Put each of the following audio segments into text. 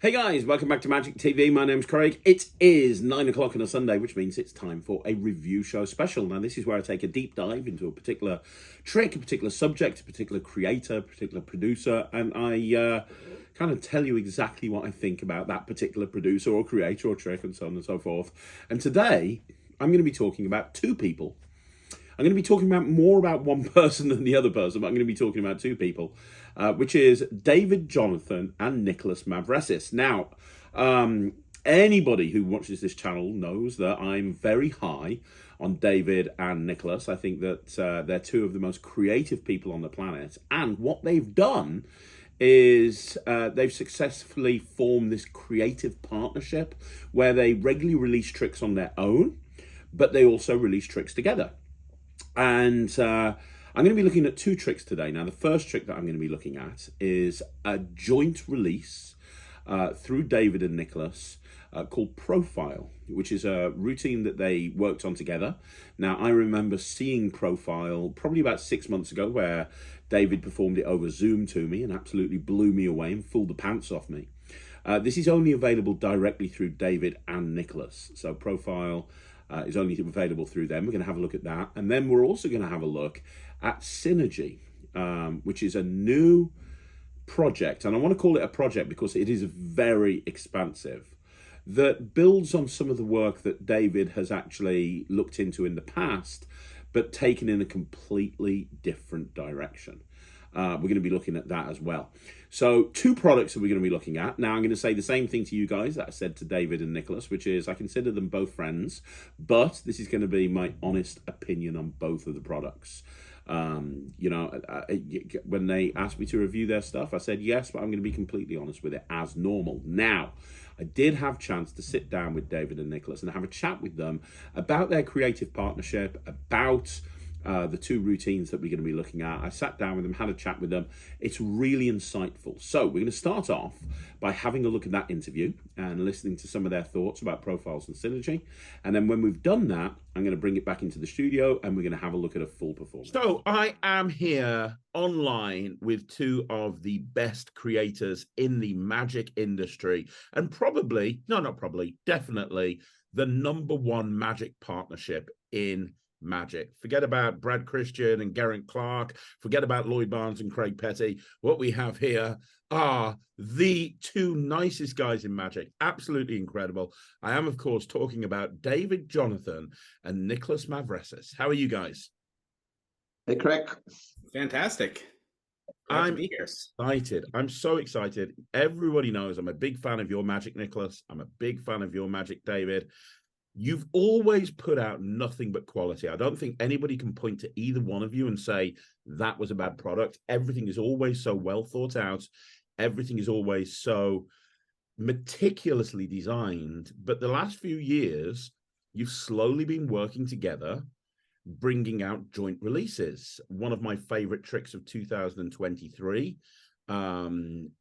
Hey guys, welcome back to Magic TV. My name's Craig. It is 9 o'clock on a Sunday, which means it's time for a review show special. Now, this is where I take a deep dive into a particular trick, a particular subject, a particular creator, a particular producer, and I kind of tell you exactly what I think about that particular producer or creator or trick and so on and so forth. And today, I'm going to be talking about two people. I'm going to be talking about more about one person than the other person, but I'm going to be talking about two people, which is David Jonathan and Nikolas Mavresis. Now, anybody who watches this channel knows that I'm very high on David and Nikolas. I think that they're two of the most creative people on the planet. And what they've done is they've successfully formed this creative partnership where they regularly release tricks on their own, but they also release tricks together. And I'm going to be looking at two tricks today. Now, the first trick that I'm going to be looking at is a joint release through David and Nikolas called Profile, which is a routine that they worked on together. Now, I remember seeing Profile probably about 6 months ago, where David performed it over Zoom to me and absolutely blew me away and fooled the pants off me. This is only available directly through David and Nikolas. So Profile is only available through them. We're going to have a look at that. And then we're also going to have a look at Synergy, which is a new project. And I want to call it a project because it is very expansive, that builds on some of the work that David has actually looked into in the past, but taken in a completely different direction. We're going to be looking at that as well. So two products that we're going to be looking at. Now, I'm going to say the same thing to you guys that I said to David and Nikolas, which is I consider them both friends, but this is going to be my honest opinion on both of the products. When they asked me to review their stuff, I said yes, but I'm going to be completely honest with it as normal. Now, I did have a chance to sit down with David and Nikolas and have a chat with them about their creative partnership, about the two routines that we're going to be looking at. I sat down with them, had a chat with them. It's really insightful. So we're going to start off by having a look at that interview and listening to some of their thoughts about profiles and synergy. And then when we've done that, I'm going to bring it back into the studio and we're going to have a look at a full performance. So I am here online with two of the best creators in the magic industry, and definitely the #1 magic partnership in magic. Forget about Brad Christian and Geraint Clark. Forget about Lloyd Barnes and Craig Petty. What we have here are the two nicest guys in magic. Absolutely incredible. I am, of course, talking about David Jonathan and Nikolas Mavresis. How are you guys? Hey, Craig. Fantastic. Glad to be here. Excited. I'm so excited. Everybody knows I'm a big fan of your magic, Nikolas. I'm a big fan of your magic, David. You've always put out nothing but quality. I don't think anybody can point to either one of you and say that was a bad product. Everything is always so well thought out. Everything is always so meticulously designed. But the last few years, you've slowly been working together, bringing out joint releases. One of my favorite tricks of 2023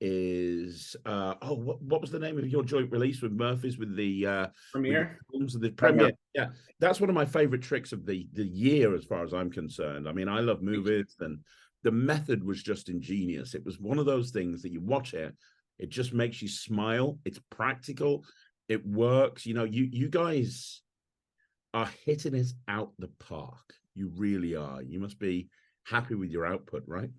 is what was the name of your joint release with Murphy's with the Premiere? With the Premiere. Yeah, that's one of my favorite tricks of the year as far as I'm concerned. I mean, I love movies, and the method was just ingenious. It was one of those things that you watch it just makes you smile. It's practical, it works. You know, you guys are hitting it out the park. You really are. You must be happy with your output, right?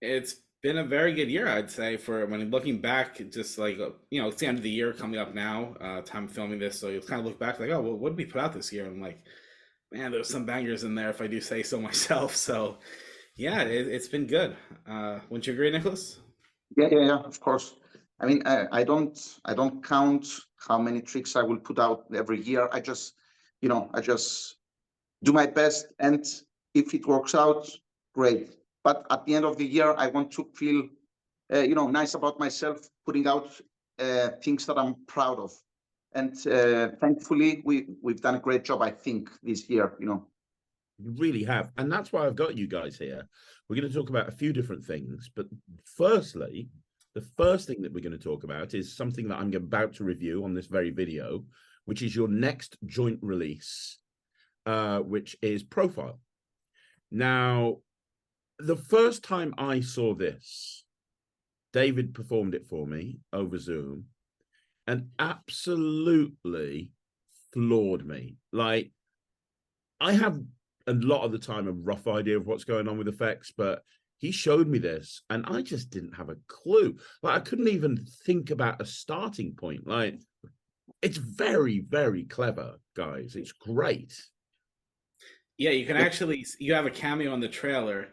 It's been a very good year, I'd say, for when looking back, just like, it's the end of the year coming up now, time filming this. So you kind of look back like, oh, well, what did we put out this year? And I'm like, man, there's some bangers in there if I do say so myself. So yeah, it's been good. Wouldn't you agree, Nikolas? Yeah, of course. I mean, I don't count how many tricks I will put out every year. I just do my best, and if it works out, great. But at the end of the year, I want to feel, nice about myself, putting out things that I'm proud of. And thankfully, we've done a great job, I think, this year. You really have, and that's why I've got you guys here. We're going to talk about a few different things, but firstly, the first thing that we're going to talk about is something that I'm about to review on this very video, which is your next joint release, which is Profile. Now, the first time I saw this, David performed it for me over Zoom and absolutely floored me. Like, I have a lot of the time a rough idea of what's going on with effects, but he showed me this and I just didn't have a clue. Like, I couldn't even think about a starting point. Like, it's very, very clever, guys. It's great. Yeah, you can actually, you have a cameo in the trailer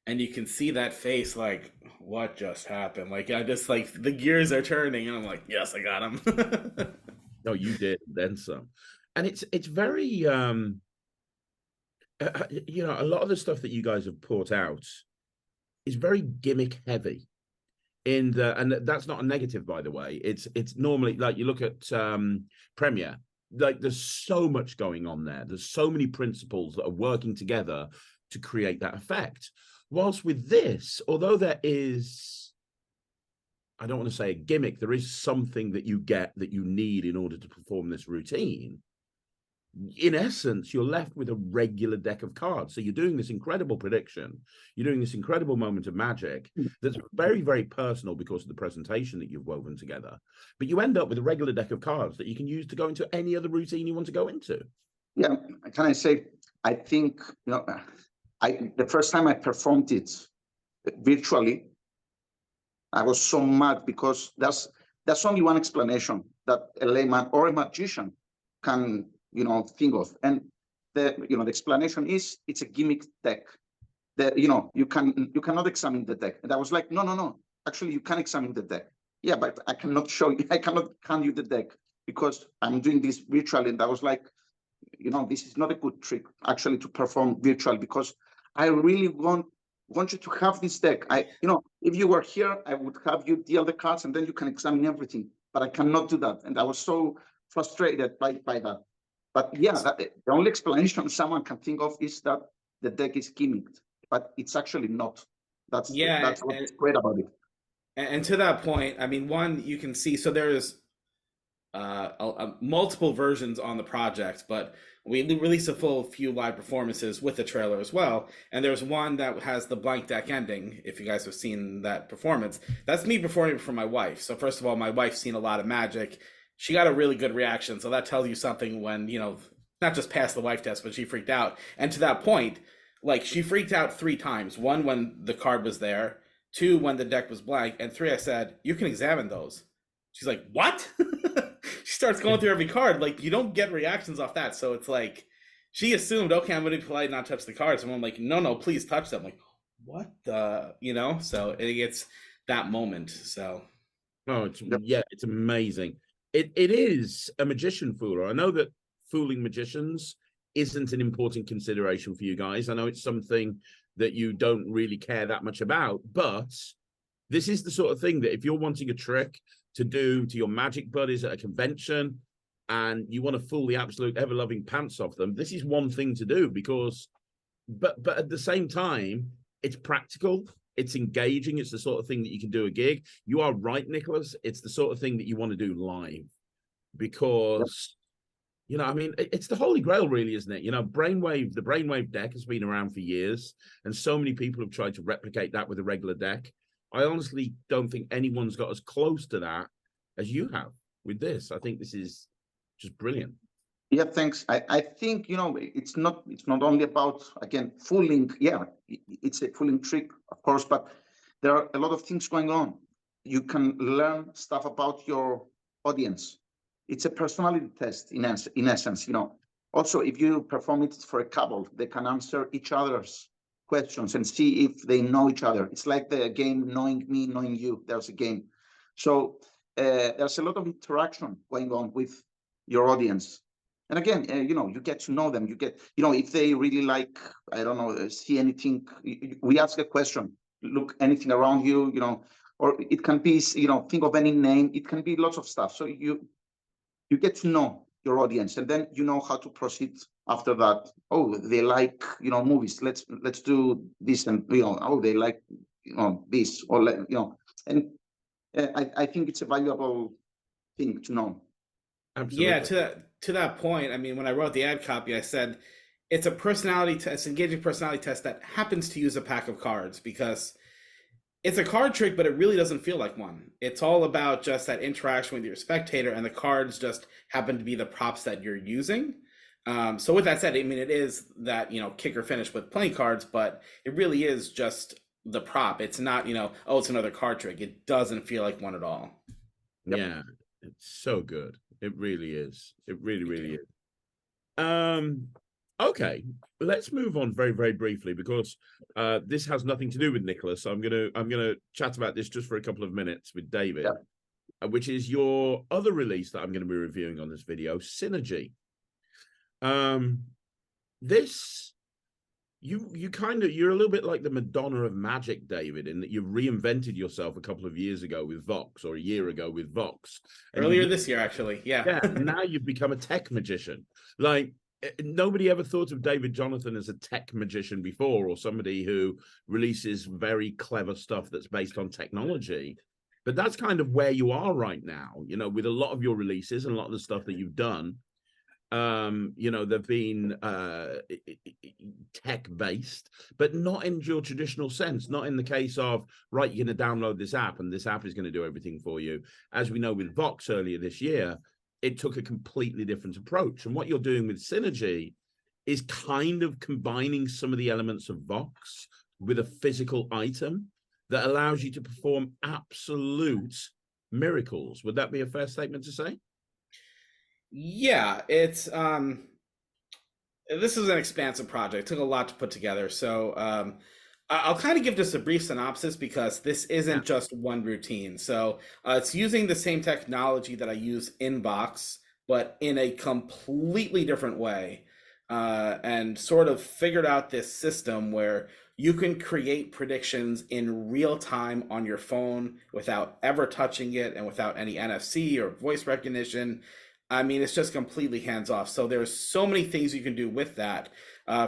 and you can see that face like, what just happened? Like, I just like the gears are turning and I'm like, yes, I got him. No, you did, then some. And it's very you know, a lot of the stuff that you guys have put out is very gimmick heavy. And that's not a negative, by the way. It's normally, like, you look at Premiere, like, there's so much going on there. There's so many principles that are working together to create that effect. Whilst with this, although there is, I don't want to say a gimmick, there is something that you get that you need in order to perform this routine. In essence, you're left with a regular deck of cards. So you're doing this incredible prediction. You're doing this incredible moment of magic that's very, very personal because of the presentation that you've woven together. But you end up with a regular deck of cards that you can use to go into any other routine you want to go into. Yeah, can I say, I think, you know, the first time I performed it virtually, I was so mad because there's only one explanation that a layman or a magician can, you know, think of, and the explanation is it's a gimmick deck. That, you know, you cannot examine the deck. And I was like, no, actually you can examine the deck. Yeah, but I cannot show you, I cannot hand you the deck because I'm doing this virtually. And I was like, you know, this is not a good trick actually to perform virtual, because I really want you to have this deck. You know, if you were here, I would have you deal the cards and then you can examine everything, but I cannot do that. And I was so frustrated by that. But yeah, the only explanation someone can think of is that the deck is gimmicked, but it's actually not. That's what's great about it. And to that point, I mean, one, you can see, so there's multiple versions on the project, but we released a few live performances with the trailer as well. And there's one that has the blank deck ending. If you guys have seen that performance, that's me performing for my wife. So first of all, my wife's seen a lot of magic. She got a really good reaction. So that tells you something when, you know, not just passed the wife test, but she freaked out. And to that point, like, she freaked out 3 times. 1, when the card was there. 2, when the deck was blank. And 3, I said, you can examine those. She's like, what? She starts going through every card. Like, you don't get reactions off that. So it's like, she assumed, okay, I'm going to be polite, not touch the cards. And I'm like, no, please touch them. Like, what the, you know? So it gets that moment. So. Oh, it's amazing. It is a magician fooler. I know that fooling magicians isn't an important consideration for you guys. I know it's something that you don't really care that much about, but this is the sort of thing that if you're wanting a trick to do to your magic buddies at a convention and you want to fool the absolute ever-loving pants off them, this is one thing to do, because but at the same time, it's practical, it's engaging, it's the sort of thing that you can do a gig. You are right, Nicholas, it's the sort of thing that you want to do live, because you know, I mean, it's the holy grail, really, isn't it? You know, the Brainwave deck has been around for years, and so many people have tried to replicate that with a regular deck. I honestly don't think anyone's got as close to that as you have with this. I think this is just brilliant. Yeah, thanks. I think, you know, it's not only about, again, fooling. Yeah, it's a fooling trick, of course, but there are a lot of things going on. You can learn stuff about your audience. It's a personality test in essence, you know. Also, if you perform it for a couple, they can answer each other's questions and see if they know each other. It's like the game Knowing Me, Knowing You. There's a game. So there's a lot of interaction going on with your audience. And again, you know, you get to know them. You get, you know, if they really like, I don't know, see anything, we ask a question, look anything around you, you know, or it can be, you know, think of any name. It can be lots of stuff. So you get to know your audience, and then you know how to proceed after that. Oh, they like, you know, movies. Let's do this, and you know, oh, they like, you know, this, or you know, and I think it's a valuable thing to know. Absolutely. Yeah, to that point, I mean, when I wrote the ad copy, I said it's a personality test, engaging personality test that happens to use a pack of cards, because it's a card trick, but it really doesn't feel like one. It's all about just that interaction with your spectator, and the cards just happen to be the props that you're using. So with that said, I mean, it is that, kick or finish with playing cards, but it really is just the prop. It's not, oh, it's another card trick. It doesn't feel like one at all. Yep. Yeah, it's so good. It really is. It really, really is. Okay, let's move on very, very briefly, because this has nothing to do with Nicholas. So I'm gonna chat about this just for a couple of minutes with David, which is your other release that I'm going to be reviewing on this video, Synergy. This you're a little bit like the Madonna of magic, David, in that you've reinvented yourself a couple of years ago with Vox, or a year ago with Vox. Earlier this year, actually. Yeah. Now you've become a tech magician. Like, nobody ever thought of David Jonathan as a tech magician before, or somebody who releases very clever stuff that's based on technology. But that's kind of where you are right now, with a lot of your releases and a lot of the stuff that you've done. They've been tech based, but not in your traditional sense, not in the case of, right, you're going to download this app and this app is going to do everything for you. As we know with Vox earlier this year, it took a completely different approach. And what you're doing with Synergy is kind of combining some of the elements of Vox with a physical item that allows you to perform absolute miracles. Would that be a fair statement to say? Yeah, it's this is an expansive project. It took a lot to put together. So I'll kind of give just a brief synopsis, because this isn't just one routine. So it's using the same technology that I use in Vox, but in a completely different way, and sort of figured out this system where you can create predictions in real time on your phone without ever touching it and without any NFC or voice recognition. I mean, it's just completely hands off. So there's so many things you can do with that.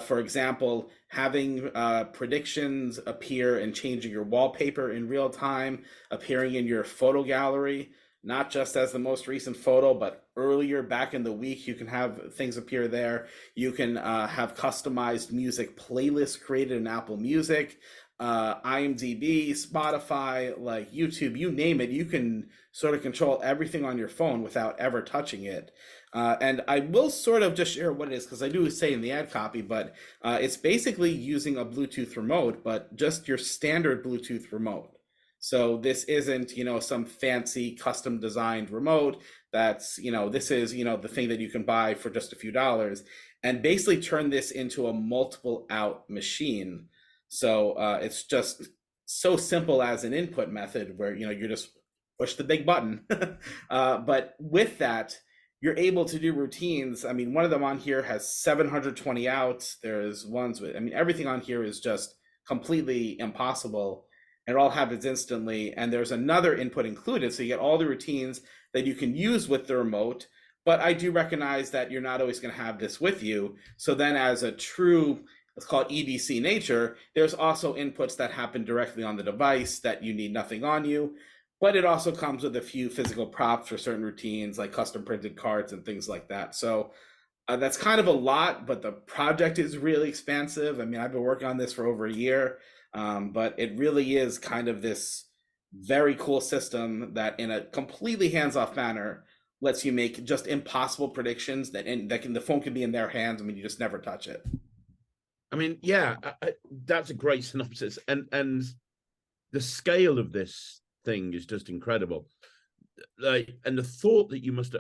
For example, having predictions appear and changing your wallpaper in real time, appearing in your photo gallery, not just as the most recent photo, but earlier back in the week, you can have things appear there. You can have customized music playlists created in Apple Music, IMDb, Spotify, like YouTube, you name it. You can sort of control everything on your phone without ever touching it. And I will sort of just share what it is, because I do say in the ad copy, but it's basically using a Bluetooth remote, but just your standard Bluetooth remote. So this isn't, some fancy custom designed remote. That's, this is, the thing that you can buy for just a few dollars, and basically turn this into a multiple out machine. So it's just so simple as an input method where, you just push the big button. But with that, you're able to do routines. I mean, one of them on here has 720 outs. There's ones with, everything on here is just completely impossible. It all happens instantly. And there's another input included. So you get all the routines that you can use with the remote. But I do recognize that you're not always going to have this with you. So then, as a true, let's call it EDC nature, there's also inputs that happen directly on the device that you need nothing on you. But it also comes with a few physical props for certain routines, like custom printed cards and things like that. So that's kind of a lot, but the project is really expansive. I've been working on this for over a year, but it really is kind of this very cool system that, in a completely hands-off manner, lets you make just impossible predictions the phone can be in their hands. You just never touch it. That's a great synopsis, and the scale of this thing is just incredible. And the thought that you must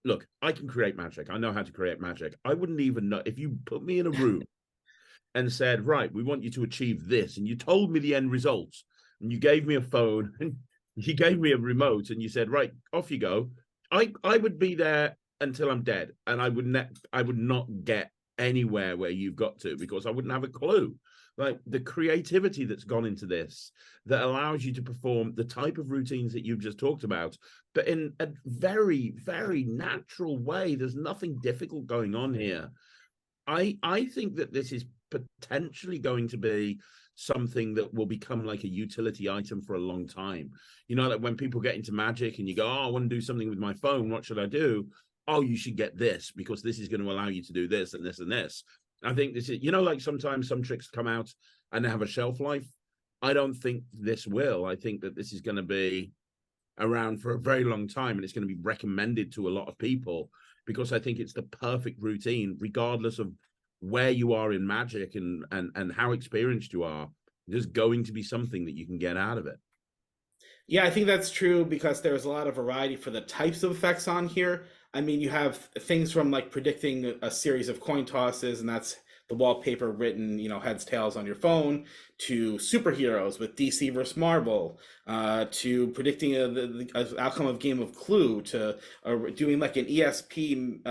look, I can create magic. I know how to create magic. I wouldn't even know if you put me in a room and said, right, we want you to achieve this, and you told me the end results, and you gave me a phone and you gave me a remote, and you said, right, off you go. I would be there until I'm dead, and I would not get anywhere where you've got to, because I wouldn't have a clue. Like, the creativity that's gone into this that allows you to perform the type of routines that you've just talked about, but in a very, very natural way. There's nothing difficult going on here. I think that this is potentially going to be something that will become like a utility item for a long time. Like when people get into magic and you go, oh, I want to do something with my phone, what should I do? Oh, you should get this, because this is going to allow you to do this and this and this. I think this is, like sometimes some tricks come out and they have a shelf life. I don't think this will. I think that this is going to be around for a very long time, and it's going to be recommended to a lot of people because I think it's the perfect routine, regardless of where you are in Magic and how experienced you are. There's going to be something that you can get out of it. Yeah, I think that's true because there's a lot of variety for the types of effects on here. I mean, you have things from like predicting a series of coin tosses, and that's the wallpaper written, heads, tails on your phone, to superheroes with DC versus Marvel, to predicting the outcome of Game of Clue, to doing like an ESP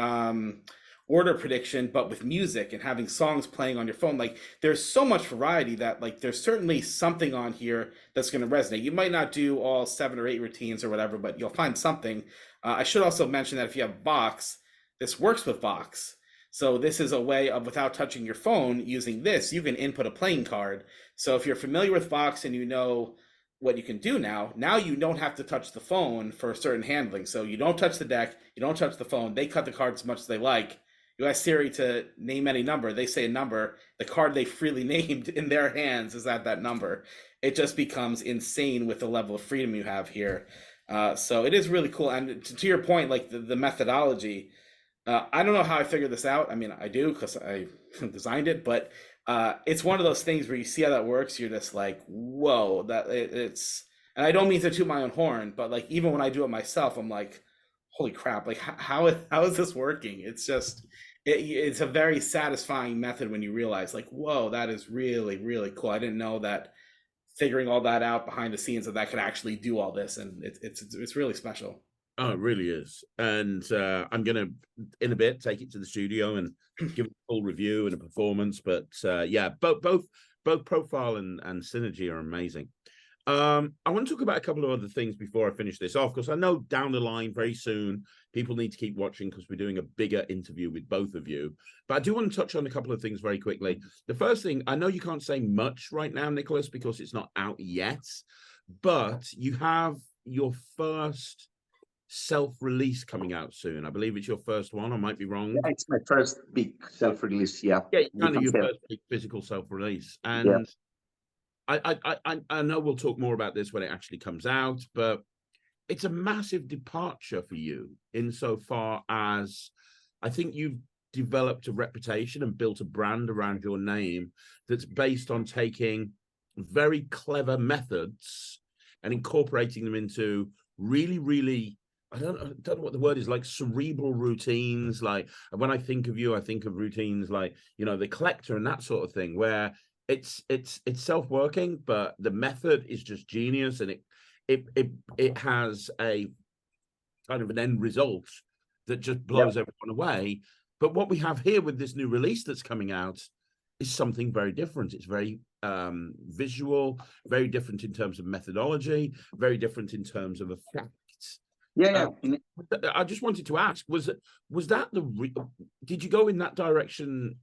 order prediction, but with music and having songs playing on your phone. Like, there's so much variety that like there's certainly something on here that's going to resonate. You might not do all 7 or 8 routines or whatever, but you'll find something. I should also mention that if you have Vox, this works with Vox. So this is a way of, without touching your phone, using this, you can input a playing card. So if you're familiar with Vox and you know what you can do now you don't have to touch the phone for certain handling. So you don't touch the deck, you don't touch the phone, they cut the cards as much as they like. You ask Siri to name any number, they say a number, the card they freely named in their hands is at that number. It just becomes insane with the level of freedom you have here. So it is really cool. And to your point, like the methodology, I don't know how I figured this out. I mean, I do because I designed it, but it's one of those things where you see how that works, you're just like, whoa, it's, and I don't mean to toot my own horn, but like, even when I do it myself, I'm like, holy crap, like how is this working? It's just, it's a very satisfying method when you realize like, whoa, that is really, really cool. I didn't know that figuring all that out behind the scenes that could actually do all this. And it's really special. Oh, it really is. And I'm going to, in a bit, take it to the studio and give it a full review and a performance. But yeah, both Profile and Synergy are amazing. I want to talk about a couple of other things before I finish this off, because I know down the line, very soon, people need to keep watching because we're doing a bigger interview with both of you. But I do want to touch on a couple of things very quickly. The first thing, I know you can't say much right now, Nicholas, because it's not out yet, but you have your first self-release coming out soon. I believe it's your first one. I might be wrong. Yeah, it's my first big self-release. Yeah, kind of your first big physical self-release. And I know we'll talk more about this when it actually comes out, but it's a massive departure for you insofar as I think you've developed a reputation and built a brand around your name that's based on taking very clever methods and incorporating them into really, really, I don't know what the word is, like cerebral routines. Like when I think of you, I think of routines like, the collector and that sort of thing, where it's self-working, but the method is just genius, and it has a kind of an end result that just blows everyone away. But what we have here with this new release that's coming out is something very different. It's very visual, very different in terms of methodology, very different in terms of effects. I just wanted to ask, was that did you go in that direction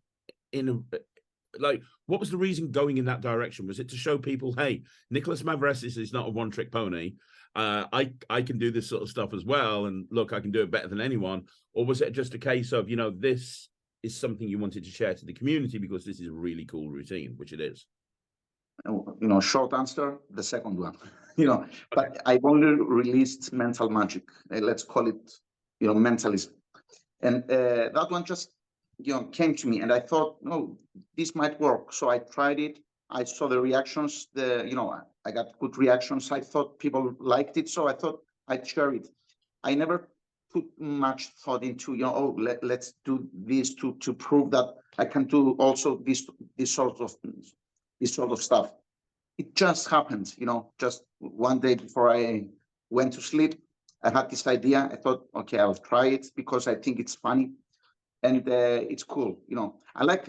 what was the reason going in that direction? Was it to show people, hey, Nikolas Mavresis is not a one-trick pony. I can do this sort of stuff as well, and look, I can do it better than anyone. Or was it just a case of, this is something you wanted to share to the community because this is a really cool routine, which it is? Short answer, the second one. But I've only released Mental Magic. Let's call it, mentalism. And that one just came to me, and I thought, no, this might work. So I tried it. I saw the reactions. I got good reactions. I thought people liked it, so I thought I'd share it. I never put much thought into, let's do this to prove that I can do also this sort of stuff. It just happened, just one day before I went to sleep, I had this idea. I thought, okay, I'll try it because I think it's funny. And it's cool, I like,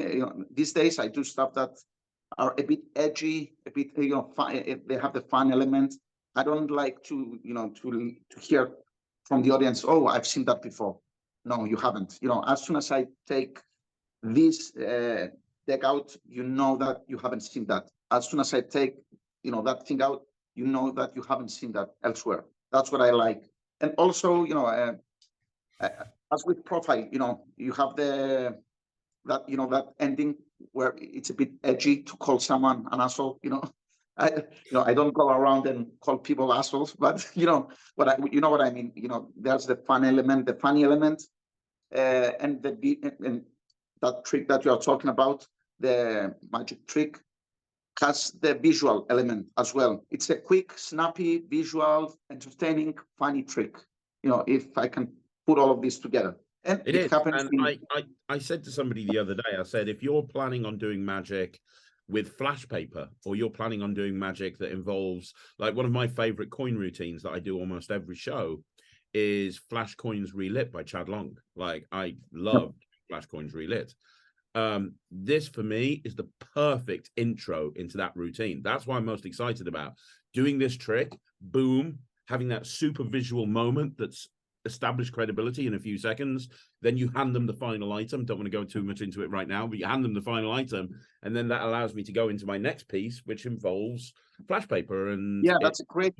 these days I do stuff that are a bit edgy, a bit, fun, they have the fun element. I don't like to, to hear from the audience, oh, I've seen that before. No, you haven't. As soon as I take this deck out, that you haven't seen that. As soon as I take, that thing out, that you haven't seen that elsewhere. That's what I like. And also, as with Profile, you have that ending where it's a bit edgy to call someone an asshole, I don't go around and call people assholes, but you know what I mean. There's the fun element, the funny element, and that trick that you are talking about, the magic trick, has the visual element as well. It's a quick, snappy, visual, entertaining, funny trick. If I can put all of this together, and It it is. happens. And I said to somebody the other day, I said, if you're planning on doing magic with flash paper, or you're planning on doing magic that involves, like, one of my favorite coin routines that I do almost every show is Flash Coins Relit by Chad Long. Like, I love Flash Coins Relit. This for me is the perfect intro into that routine. That's why I'm most excited about doing this trick. Boom, having that super visual moment that's established credibility in a few seconds. Then you hand them the final item. Don't want to go too much into it right now, but you hand them the final item, and then that allows me to go into my next piece, which involves flash paper. And That's a great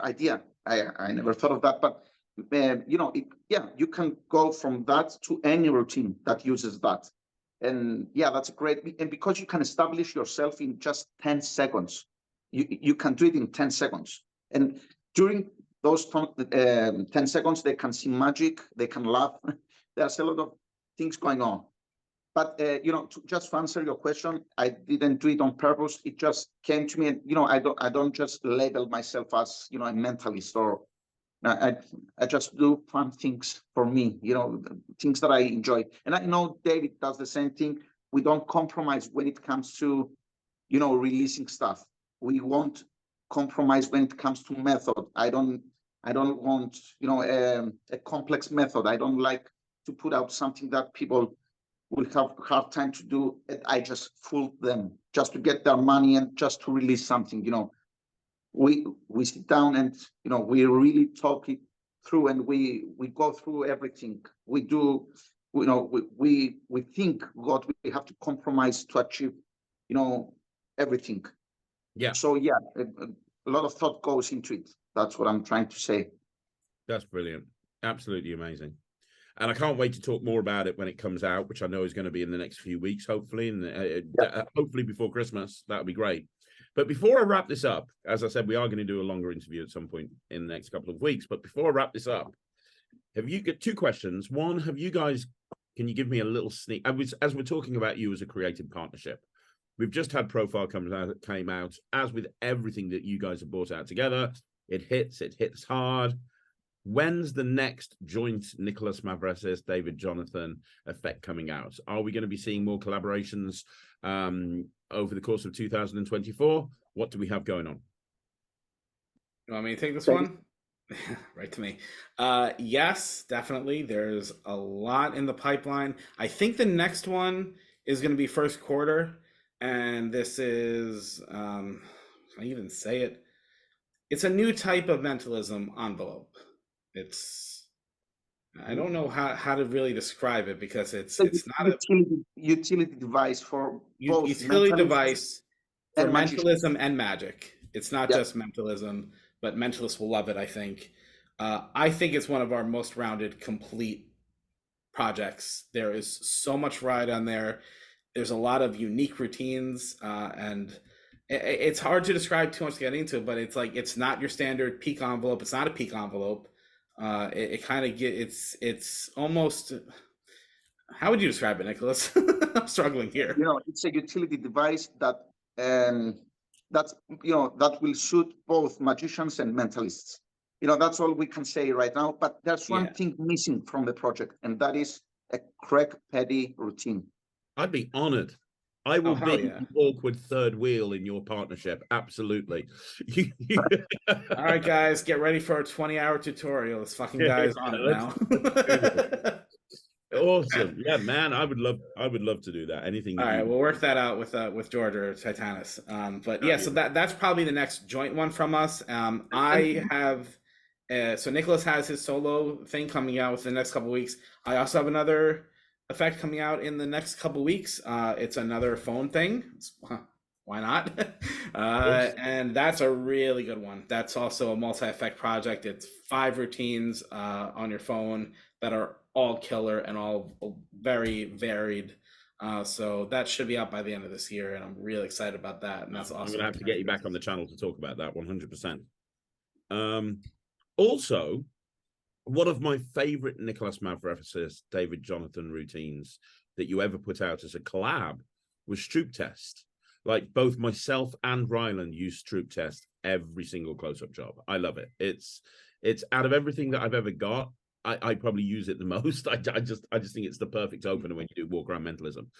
idea. I never thought of that, but you can go from that to any routine that uses that. And that's a great, and because you can establish yourself in just 10 seconds, you can do it in 10 seconds. And during those 10 seconds, they can see magic, they can laugh. There's a lot of things going on. But just to answer your question, I didn't do it on purpose. It just came to me, and I don't just label myself as a mentalist, or I just do fun things for me, things that I enjoy. And I know David does the same thing. We don't compromise when it comes to releasing stuff. We won't compromise when it comes to method. I don't want a complex method. I don't like to put out something that people will have a hard time to do. I just fool them just to get their money and just to release something. We sit down and we really talk it through, and we go through everything. We do, we think what we have to compromise to achieve everything. So a lot of thought goes into it. That's what I'm trying to say. That's brilliant. Absolutely amazing. And I can't wait to talk more about it when it comes out, which I know is going to be in the next few weeks, hopefully, and hopefully before Christmas. That would be great. But before I wrap this up, as I said, we are going to do a longer interview at some point in the next couple of weeks. But before I wrap this up, have you got two questions? One, can you give me a little sneak? As we're talking about you as a creative partnership, we've just had Profile came out. As with everything that you guys have brought out together, it hits hard. When's the next joint Nikolas Mavresis, David Jonathan effect coming out? Are we going to be seeing more collaborations over the course of 2024? What do we have going on? You want me to take this one? Right to me. Yes, definitely. There's a lot in the pipeline. I think the next one is going to be first quarter. And this is, can I even say it? It's a new type of mentalism envelope. I don't know how to really describe it, because it's not a utility device for both utility device for mentalism and magic. It's not just mentalism, but mentalists will love it, I think. I think it's one of our most rounded, complete projects. There is so much variety on there. There's a lot of unique routines, and it's hard to describe too much to get into, but it's not your standard peak envelope. It's not a peak envelope. It's almost, how would you describe it, Nicholas? I'm struggling here. It's a utility device that will suit both magicians and mentalists. That's all we can say right now. But there's one thing missing from the project, and that is a Craig Petty routine. I'd be honored. I will be the awkward third wheel in your partnership. Absolutely. All right, guys, get ready for a 20-hour tutorial. This fucking guy's on it now. Awesome. Yeah, man. I would love to do that. Anything. All right, we'll work that out with George or Titanus. But yeah, so that's probably the next joint one from us. I have so Nicholas has his solo thing coming out within the next couple of weeks. I also have another effect coming out in the next couple weeks. It's another phone thing. Why not? And that's a really good one. That's also a multi-effect project. It's 5 routines on your phone that are all killer and all very varied. So that should be out by the end of this year, and I'm really excited about that. And that's awesome. I'm going to have to get you back on the channel to talk about that 100%. Also, one of my favorite Nikolas Mavresis, David Jonathan routines that you ever put out as a collab was Stroop Test. Like both myself and Ryland use Stroop Test every single close-up job. I love it. It's out of everything that I've ever got, I probably use it the most. I just think it's the perfect opener when you do walk around mentalism.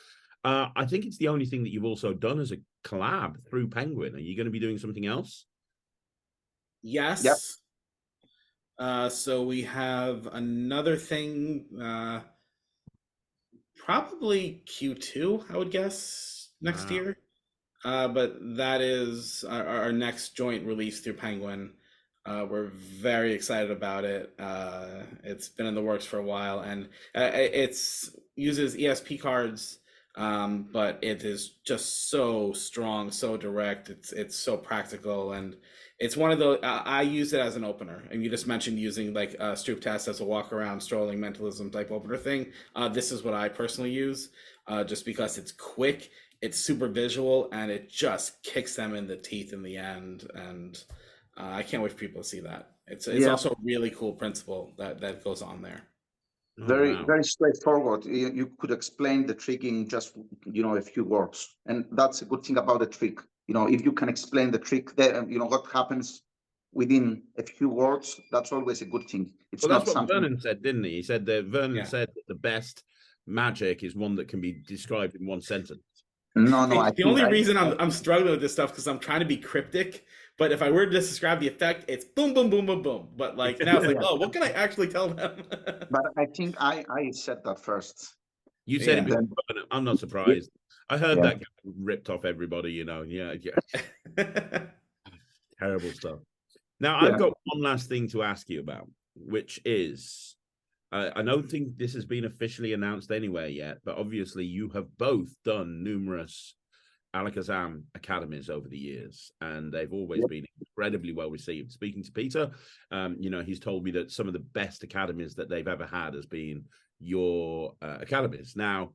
I think it's the only thing that you've also done as a collab through Penguin. Are you going to be doing something else? Yes. Yep. So we have another thing, probably Q2, I would guess, next year. But that is our next joint release through Penguin. We're very excited about it. It's been in the works for a while, and it's uses ESP cards, but it is just so strong, so direct. It's so practical, and it's one of those. I use it as an opener, and you just mentioned using like Stroop Test as a walk around strolling mentalism type opener thing. This is what I personally use, just because it's quick, it's super visual, and it just kicks them in the teeth in the end. And I can't wait for people to see that. It's also a really cool principle that goes on there. Very straightforward. You could explain the trick in just a few words, and that's a good thing about the trick. If you can explain the trick, there, what happens within a few words. That's always a good thing. It's well, not that's what something Vernon said, didn't he? He said that Vernon said that the best magic is one that can be described in one sentence. No. The only reason I'm struggling with this stuff because I'm trying to be cryptic. But if I were to describe the effect, it's boom, boom, boom, boom, boom. But like now it's like, oh, what can I actually tell them? But I think I said that first. You said it before, but I'm not surprised. I heard that guy ripped off everybody, Yeah. Terrible stuff. Now, I've got one last thing to ask you about, which is, I don't think this has been officially announced anywhere yet, but obviously you have both done numerous Alakazam academies over the years, and they've always been incredibly well received. Speaking to Peter, he's told me that some of the best academies that they've ever had has been your academies. Now,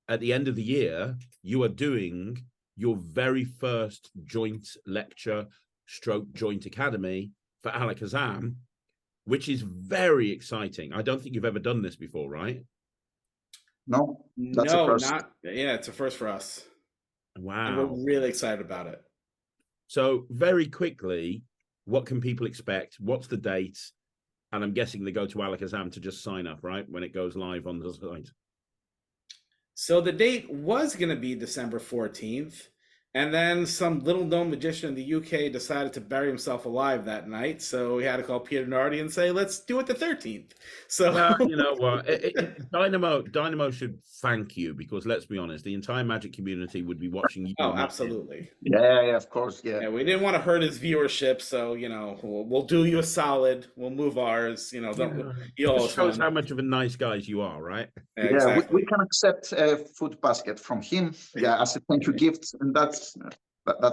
at the end of the year, you are doing your very first joint lecture / joint academy for Alakazam, which is very exciting. I don't think you've ever done this before, right? No, that's a first. It's a first for us. Wow. And we're really excited about it. So very quickly, what can people expect? What's the date? And I'm guessing they go to Alakazam to just sign up, right? When it goes live on the site. So the date was going to be December 14th. And then some little known magician in the UK decided to bury himself alive that night. So we had to call Peter Nardi and say, let's do it the 13th. So you know what? Dynamo should thank you, because let's be honest, the entire Magic community would be watching you. Oh, absolutely. Yeah, of course. Yeah. We didn't want to hurt his viewership. So, we'll do you a solid. We'll move ours. It shows how much of a nice guys you are, right? Yeah, exactly. we can accept a food basket from him, as a thank you gift, and that's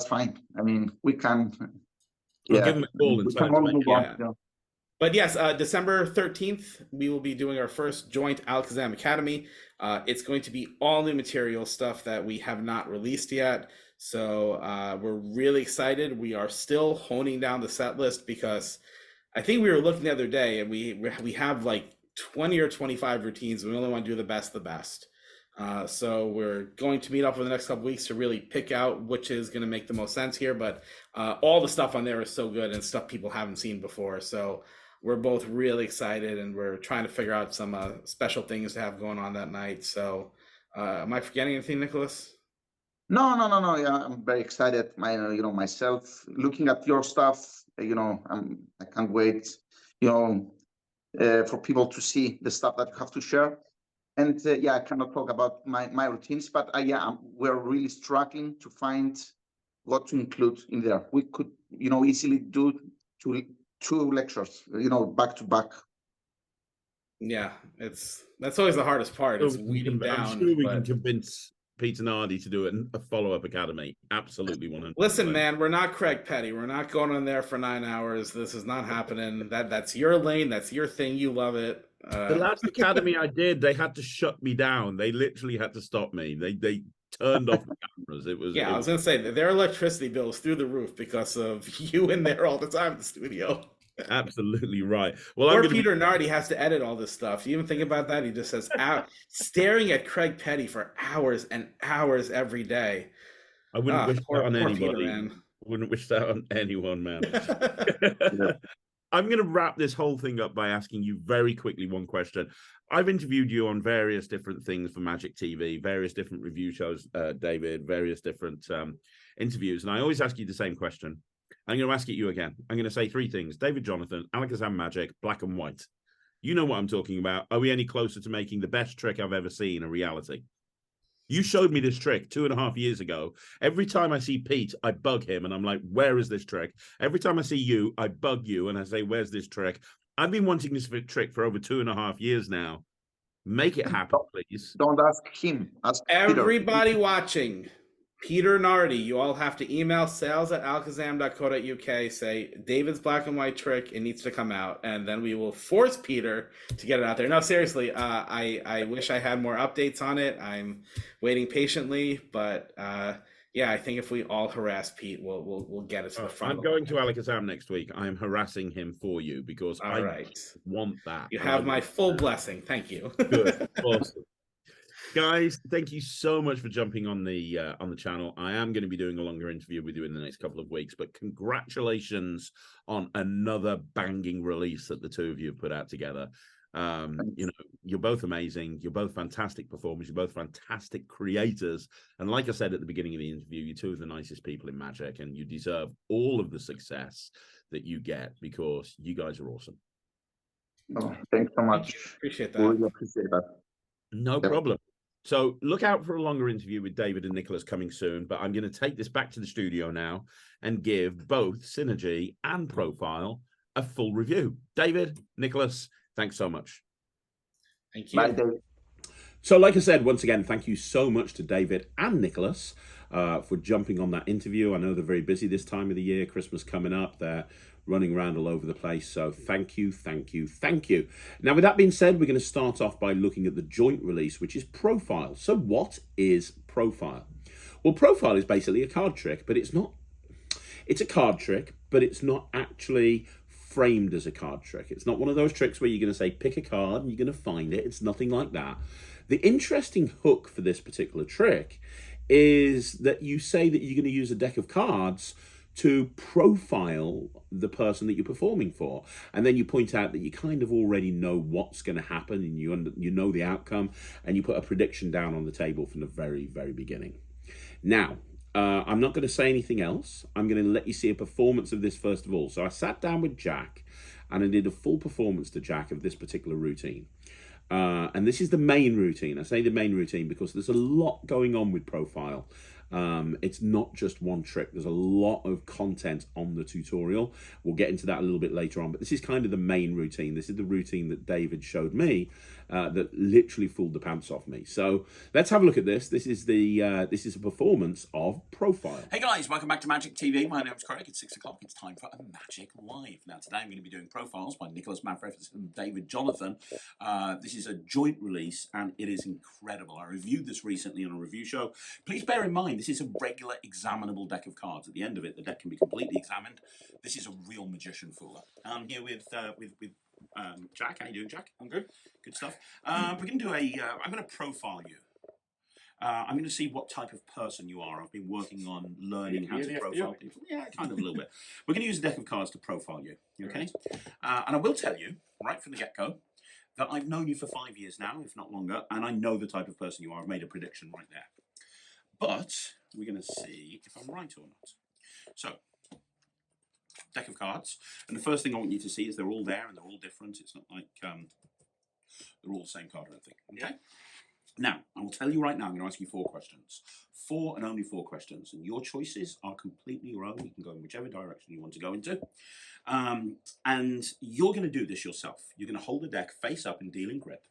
fine. I mean, we can. We'll give him a call and tell him. But yes, December 13th, we will be doing our first joint Alakazam Academy. It's going to be all new material, stuff that we have not released yet. So we're really excited. We are still honing down the set list, because I think we were looking the other day, and we have like 20 or 25 routines. We only want to do the best. So we're going to meet up over the next couple weeks to really pick out which is going to make the most sense here. But all the stuff on there is so good and stuff people haven't seen before. So we're both really excited, and we're trying to figure out some special things to have going on that night. So am I forgetting anything, Nicholas? No. Yeah, I'm very excited. Myself looking at your stuff. I can't wait. For people to see the stuff that you have to share. And I cannot talk about my routines, but we're really struggling to find what to include in there. We could, easily do two lectures, back to back. Yeah, that's always the hardest part. It's weeding down. I'm sure we can convince Peter Nardi to do a follow-up academy. Absolutely 100%. Listen, man, we're not Craig Petty. We're not going on there for 9 hours. This is not happening. That's your lane. That's your thing. You love it. The last academy I did, they had to shut me down. They literally had to stop me. They turned off the cameras. It was Yeah, I was gonna say that their electricity bills through the roof because of you in there all the time in the studio. absolutely right. Well, Poor Peter Nardi has to edit all this stuff. You even think about that? He just says out staring at Craig Petty for hours and hours every day. I wouldn't wish that on poor anybody. Peter, man. Wouldn't wish that on anyone, man. Yeah. I'm going to wrap this whole thing up by asking you very quickly one question. I've interviewed you on various different things for Magic TV, various different review shows, David, various different interviews, and I always ask you the same question. I'm going to ask it you again. I'm going to say three things: David Jonathan, Alakazam Magic, black and white. You know what I'm talking about. Are we any closer to making the best trick I've ever seen a reality? You showed me this trick 2.5 years ago. Every time I see Pete, I bug him and I'm like, where is this trick? Every time I see you, I bug you and I say, where's this trick? I've been wanting this trick for over 2.5 years now. Make it happen, please. Don't ask him. Ask Everybody Peter. watching, Peter Nardi, you all have to email sales@alakazam.co.uk, say David's black and white trick, it needs to come out, and then we will force Peter to get it out there. No, seriously, I wish I had more updates on it. I'm waiting patiently, but yeah, I think if we all harass Pete, we'll get it to the front. I'm going to Alakazam next week. I am harassing him for you because all I right. want that. You have my full blessing. Thank you. Good. Awesome. Guys, thank you so much for jumping on the channel. I am going to be doing a longer interview with you in the next couple of weeks, but congratulations on another banging release that the two of you have put out together. You know, you're both amazing. You're both fantastic performers. You're both fantastic creators. And like I said at the beginning of the interview, you're two of the nicest people in Magic, and you deserve all of the success that you get because you guys are awesome. Oh, thanks so much. Appreciate that. Really appreciate that. No problem. So look out for a longer interview with David and Nikolas coming soon, but I'm going to take this back to the studio now and give both Synergy and Profile a full review. David, Nikolas, thanks so much. Thank you. Bye, David. So like I said, once again, thank you so much to David and Nikolas for jumping on that interview. I know they're very busy this time of the year, Christmas coming up. They're running around all over the place. So thank you, thank you, thank you. Now, with that being said, we're going to start off by looking at the joint release, which is Profile. So what is Profile? Well, Profile is basically a card trick, but it's not. It's a card trick, but it's not actually framed as a card trick. It's not one of those tricks where you're going to say, pick a card and you're going to find it. It's nothing like that. The interesting hook for this particular trick is that you say that you're going to use a deck of cards to profile the person that you're performing for. And then you point out that you kind of already know what's going to happen and you know the outcome, and you put a prediction down on the table from the very, very beginning. Now, I'm not going to say anything else. I'm going to let you see a performance of this first of all. So I sat down with Jack and I did a full performance to Jack of this particular routine. And this is the main routine. I say the main routine because there's a lot going on with Profile. It's not just one trick. There's a lot of content on the tutorial. We'll get into that a little bit later on, but this is kind of the main routine. This is the routine that David showed me that literally fooled the pants off me. So let's have a look at this. This is a performance of Profile. Hey guys, welcome back to Magic TV. My name's Craig. It's 6 o'clock. It's time for a Magic Live. Now today I'm going to be doing Profiles by Nikolas Mavresis and David Jonathan. This is a joint release and it is incredible. I reviewed this recently on a review show. Please bear in mind this is a regular examinable deck of cards. At the end of it, the deck can be completely examined. This is a real magician fooler. I'm here with Jack. How you doing, Jack? I'm good. Good stuff. We're going to do I'm going to profile you. I'm going to see what type of person you are. I've been working on learning how to profile people. Yeah, kind of a little bit. We're going to use a deck of cards to profile you, okay? And I will tell you, right from the get-go, that I've known you for 5 years now, if not longer, and I know the type of person you are. I've made a prediction right there. But we're going to see if I'm right or not. So, deck of cards. And the first thing I want you to see is they're all there and they're all different. It's not like they're all the same card or anything. Okay? Now, I will tell you right now, I'm going to ask you 4 questions. 4 and only 4 questions. And your choices are completely your own. You can go in whichever direction you want to go into. And you're going to do this yourself. You're going to hold the deck face up in dealing grip.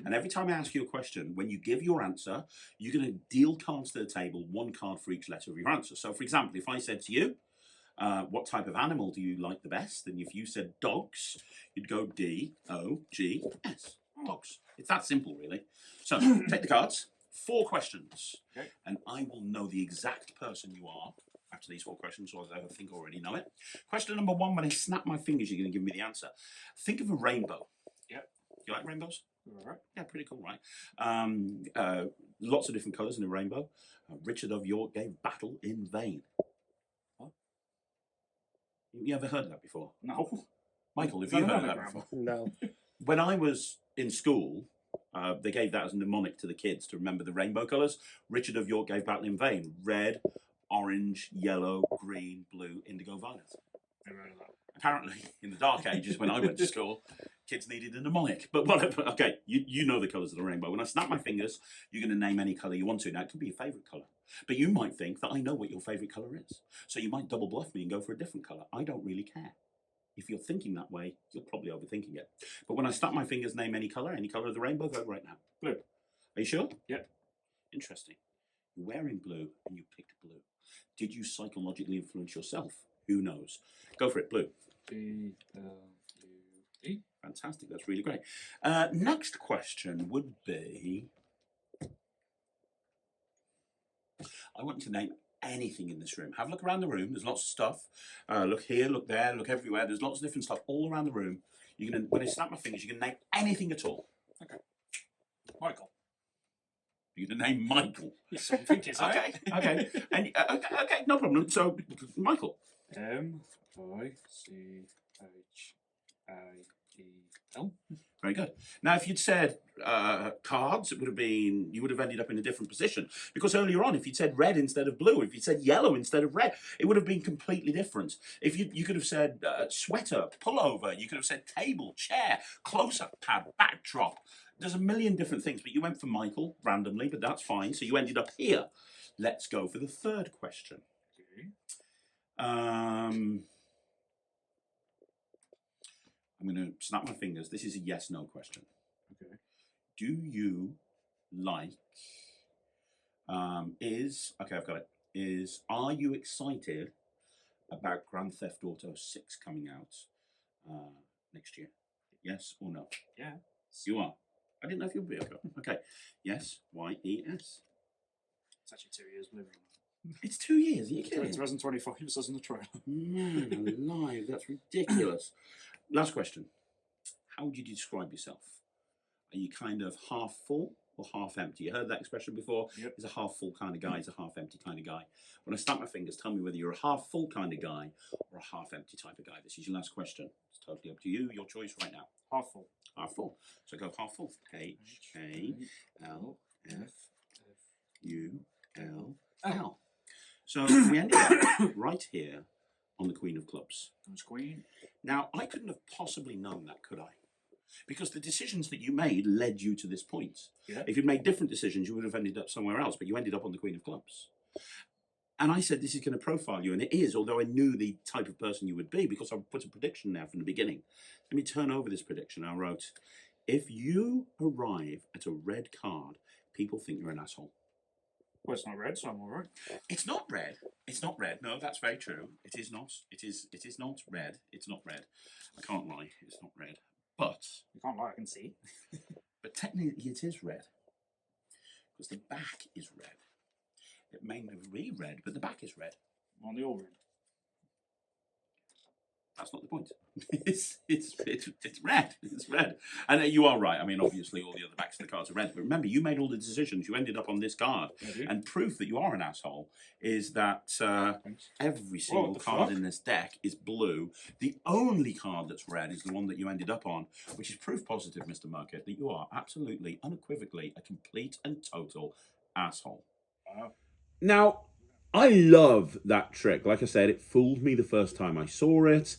And every time I ask you a question, when you give your answer, you're going to deal cards to the table, 1 card for each letter of your answer. So, for example, if I said to you, what type of animal do you like the best? And if you said dogs, you'd go D-O-G-S. box. It's that simple, really. So take the cards, 4 questions, and I will know the exact person you are after these 4 questions, or I think I already know it. Question number 1, when I snap my fingers, you're going to give me the answer. Think of a rainbow. Yep. You like rainbows? All right. Yeah, pretty cool, right? Lots of different colours in a rainbow. Richard of York gave battle in vain. What? You ever heard of that before? No. Michael, have you heard of that before? No. When I was in school, they gave that as a mnemonic to the kids to remember the rainbow colours. Richard of York gave battle in vain. Red, orange, yellow, green, blue, indigo, violet. Never heard of that. Apparently, in the dark ages when I went to school, kids needed a mnemonic. But whatever. Okay, you know the colours of the rainbow. When I snap my fingers, you're going to name any colour you want to. Now, it could be your favourite colour. But you might think that I know what your favourite colour is. So you might double bluff me and go for a different colour. I don't really care. If you're thinking that way, you're probably overthinking it. But when I snap my fingers, name any colour of the rainbow, go right now. Blue. Are you sure? Yeah. Interesting. You're wearing blue and you picked blue. Did you psychologically influence yourself? Who knows? Go for it, blue. B-L-U-E. Fantastic, that's really great. Next question would be, I want you to name anything in this room. Have a look around the room, there's lots of stuff. Look here, look there, look everywhere. There's lots of different stuff all around the room. You're gonna, when I snap my fingers, you can name anything at all. Okay. Michael. You're gonna name Michael. Yes, I'm thinking so. Okay, okay. And, okay, no problem. So, Michael. M-I-C-H-A-E-L. Very good. Now, if you'd said cards, it would have been, you would have ended up in a different position. Because earlier on, if you'd said red instead of blue, if you'd said yellow instead of red, it would have been completely different. If you could have said sweater, pullover, you could have said table, chair, close-up pad, backdrop. There's a million different things, but you went for Michael randomly, but that's fine. So you ended up here. Let's go for the 3rd question. Okay. I'm going to snap my fingers. This is a yes/no question. Okay. Do you like, okay, I've got it. Are you excited about Grand Theft Auto 6 coming out next year? Yes or no? Yeah. You are. I didn't know if you'd be okay. Yes, Y-E-S. It's actually 2 years, believe it or not. It's 2 years, are you kidding? 2025, it says in the trailer. Man alive, that's ridiculous. Last question. How would you describe yourself? Are you kind of half full or half empty? You heard that expression before? Yep. He's a half full kind of guy, he's a half empty kind of guy. When I snap my fingers, tell me whether you're a half full kind of guy or a half empty type of guy. This is your last question. It's totally up to you, your choice right now. Half full. Half full. So go half full. H-A-L-F-U-L-L. So we ended up right here on the Queen of Clubs. That's Queen. Now, I couldn't have possibly known that, could I? Because the decisions that you made led you to this point. Yeah. If you'd made different decisions, you would have ended up somewhere else, but you ended up on the Queen of Clubs. And I said, this is going to profile you, and it is, although I knew the type of person you would be, because I put a prediction there from the beginning. Let me turn over this prediction. I wrote, if you arrive at a red card, people think you're an asshole. Well, it's not red, so I'm all right. It's not red. It's not red. No, that's very true. It is not. It is not red. It's not red. I can't lie. It's not red. But You can't lie, I can see. but technically it is red. Because the back is red. It may not be red, but the back is red. On the all red. That's not the point. It's red. It's red. And you are right. I mean, obviously, all the other backs of the cards are red. But remember, you made all the decisions. You ended up on this card. I do. And proof that you are an asshole is that Thanks. every single the card fuck? in this deck is blue. The only card that's red is the one that you ended up on, which is proof positive, Mr. Murkett, that you are absolutely, unequivocally a complete and total asshole. Wow. Now, I love that trick. Like I said, it fooled me the first time I saw it.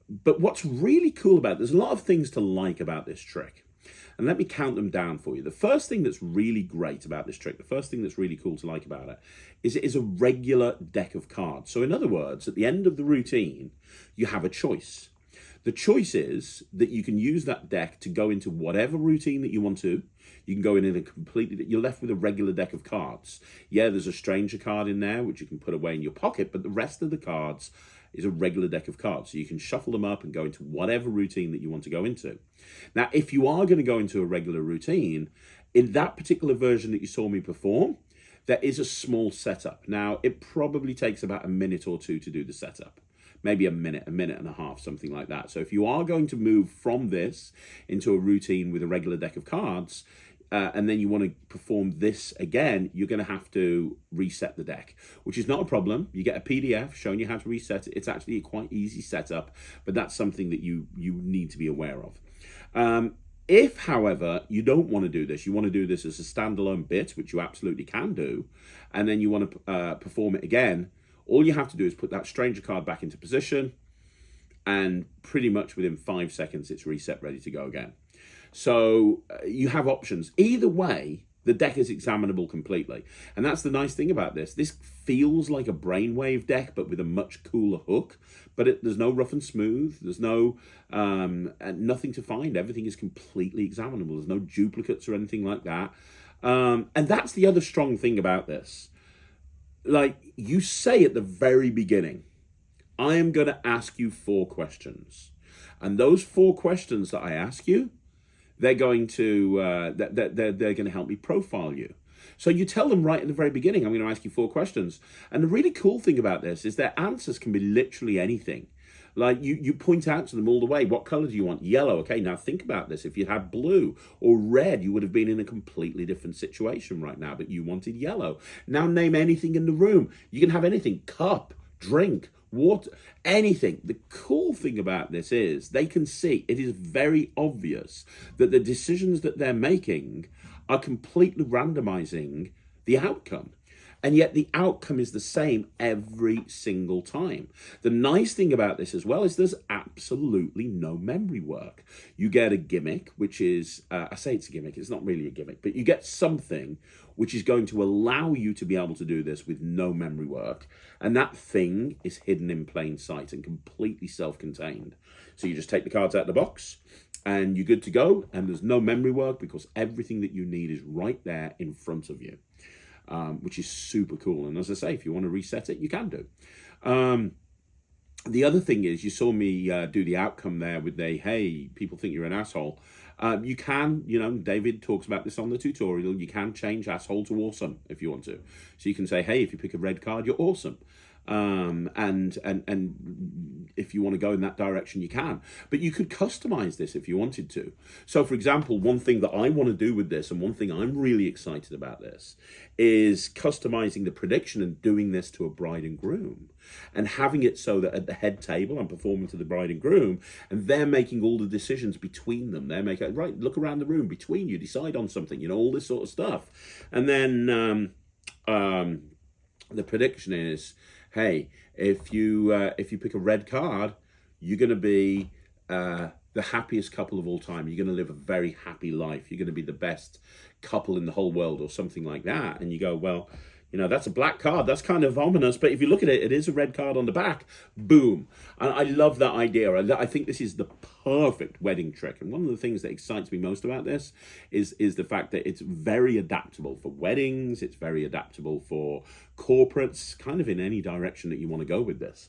But what's really cool about it, there's a lot of things to like about this trick. And let me count them down for you. The first thing that's really great about this trick, the first thing that's really cool to like about it is a regular deck of cards. So in other words, at the end of the routine, you have a choice. The choice is that you can use that deck to go into whatever routine that you want to. You can go in a completely, you're left with a regular deck of cards. Yeah, there's a stranger card in there, which you can put away in your pocket, but the rest of the cards is a regular deck of cards. So you can shuffle them up and go into whatever routine that you want to go into. Now, if you are going to go into a regular routine, in that particular version that you saw me perform, there is a small setup. Now, it probably takes about a minute or two to do the setup. Maybe a minute and a half, something like that. So if you are going to move from this into a routine with a regular deck of cards, and then you want to perform this again, you're going to have to reset the deck, which is not a problem. You get a PDF showing you how to reset it. It's actually a quite easy setup, but that's something that you need to be aware of. If, however, you don't want to do this, you want to do this as a standalone bit, which you absolutely can do, and then you want to perform it again, all you have to do is put that stranger card back into position, and pretty much within 5 seconds, it's reset, ready to go again. So you have options. Either way, the deck is examinable completely. And that's the nice thing about this. This feels like a brainwave deck, but with a much cooler hook. But there's no rough and smooth. There's no nothing to find. Everything is completely examinable. There's no duplicates or anything like that. And that's the other strong thing about this. Like you say at the very beginning, I am going to ask you 4 questions. And those 4 questions that I ask you, they're going to they're going to help me profile you. So you tell them right at the very beginning, I'm going to ask you 4 questions. And the really cool thing about this is their answers can be literally anything. Like you point out to them all the way, what color do you want? Yellow. Okay, now think about this. If you had blue or red, you would have been in a completely different situation right now, but you wanted yellow. Now name anything in the room. You can have anything, cup, drink, water, anything. The cool thing about this is they can see, it is very obvious that the decisions that they're making are completely randomizing the outcome. And yet the outcome is the same every single time. The nice thing about this as well is there's absolutely no memory work. You get a gimmick, which is, I say it's a gimmick, it's not really a gimmick, but you get something which is going to allow you to be able to do this with no memory work. And that thing is hidden in plain sight and completely self-contained. So you just take the cards out of the box and you're good to go. And there's no memory work because everything that you need is right there in front of you. Which is super cool. And as I say, if you want to reset it, you can do. The other thing is, you saw me do the outcome there with hey, people think you're an asshole. You can, David talks about this on the tutorial, you can change asshole to awesome if you want to. So you can say, hey, if you pick a red card, you're awesome. And if you want to go in that direction, you can. But you could customize this if you wanted to. So, for example, one thing that I want to do with this, and one thing I'm really excited about this, is customizing the prediction and doing this to a bride and groom. And having it so that at the head table, I'm performing to the bride and groom, and they're making all the decisions between them. They're making, right, look around the room between you, decide on something, all this sort of stuff. And then the prediction is, hey, if you pick a red card, you're going to be the happiest couple of all time. You're going to live a very happy life. You're going to be the best couple in the whole world or something like that. And you go, well, that's a black card. That's kind of ominous. But if you look at it, it is a red card on the back. Boom. And I love that idea. I think this is the perfect wedding trick. And one of the things that excites me most about this is the fact that it's very adaptable for weddings. It's very adaptable for corporates, kind of in any direction that you want to go with this.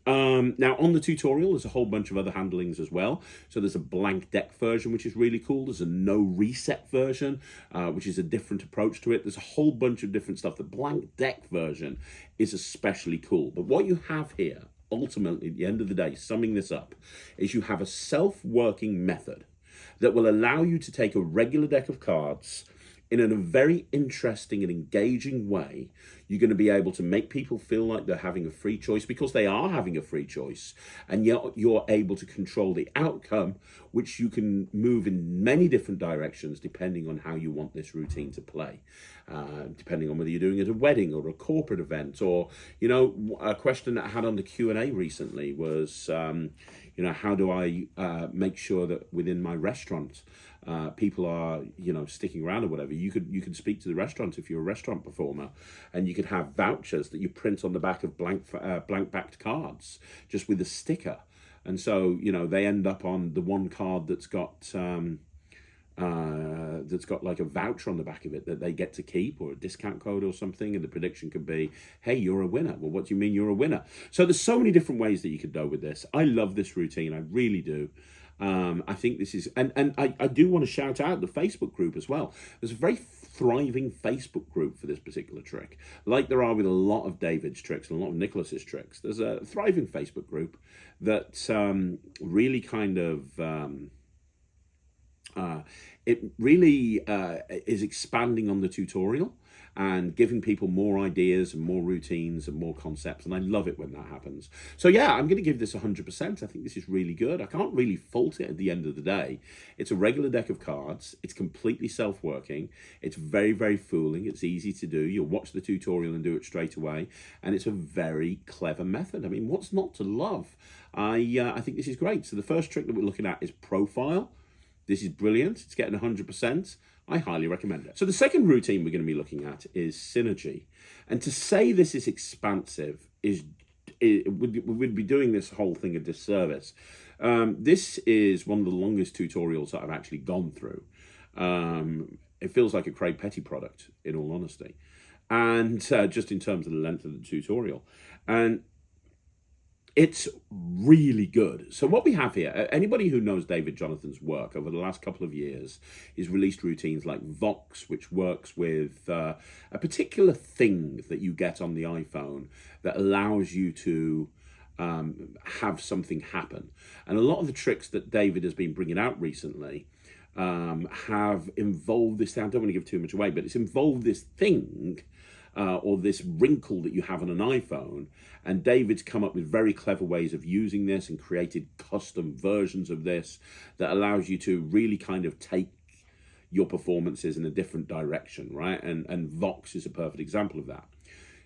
Now, on the tutorial, there's a whole bunch of other handlings as well. So there's a blank deck version, which is really cool. There's a no reset version, which is a different approach to it. There's a whole bunch of different stuff. The blank deck version is especially cool. But what you have here, ultimately, at the end of the day, summing this up, is you have a self-working method that will allow you to take a regular deck of cards in a very interesting and engaging way. You're going to be able to make people feel like they're having a free choice because they are having a free choice. And yet you're able to control the outcome, which you can move in many different directions depending on how you want this routine to play. Depending on whether you're doing it at a wedding or a corporate event, or, a question that I had on the Q&A recently was, how do I make sure that within my restaurant, people are, sticking around or whatever. You could speak to the restaurant if you're a restaurant performer, and you could have vouchers that you print on the back of blank backed cards, just with a sticker. And so, they end up on the one card that's got that's got like a voucher on the back of it that they get to keep, or a discount code or something, and the prediction could be, hey, you're a winner. Well, what do you mean you're a winner? So there's so many different ways that you could go with this. I love this routine, I really do. I think this is, and I do want to shout out the Facebook group as well. There's a very thriving Facebook group for this particular trick, like there are with a lot of David's tricks and a lot of Nikolas's tricks. There's a thriving Facebook group that really kind of it really is expanding on the tutorial and giving people more ideas and more routines and more concepts, and I love it when that happens. So yeah, I'm going to give this 100%. I think this is really good. I can't really fault it at the end of the day. It's a regular deck of cards. It's completely self-working. It's very, very fooling. It's easy to do. You'll watch the tutorial and do it straight away, and it's a very clever method. I mean, what's not to love? I think this is great. So the first trick that we're looking at is profile. This is brilliant. It's getting 100%. I highly recommend it. So the second routine we're going to be looking at is synergy. And to say this is expansive would be doing this whole thing a disservice. This is one of the longest tutorials that I've actually gone through. It feels like a Craig Petty product, in all honesty. And just in terms of the length of the tutorial. And it's really good. So what we have here, anybody who knows David Jonathan's work over the last couple of years, he's released routines like Vox, which works with a particular thing that you get on the iPhone that allows you to have something happen. And a lot of the tricks that David has been bringing out recently have involved this. I don't want to give too much away, but it's involved this thing or this wrinkle that you have on an iPhone. And David's come up with very clever ways of using this and created custom versions of this that allows you to really kind of take your performances in a different direction, right? And Vox is a perfect example of that.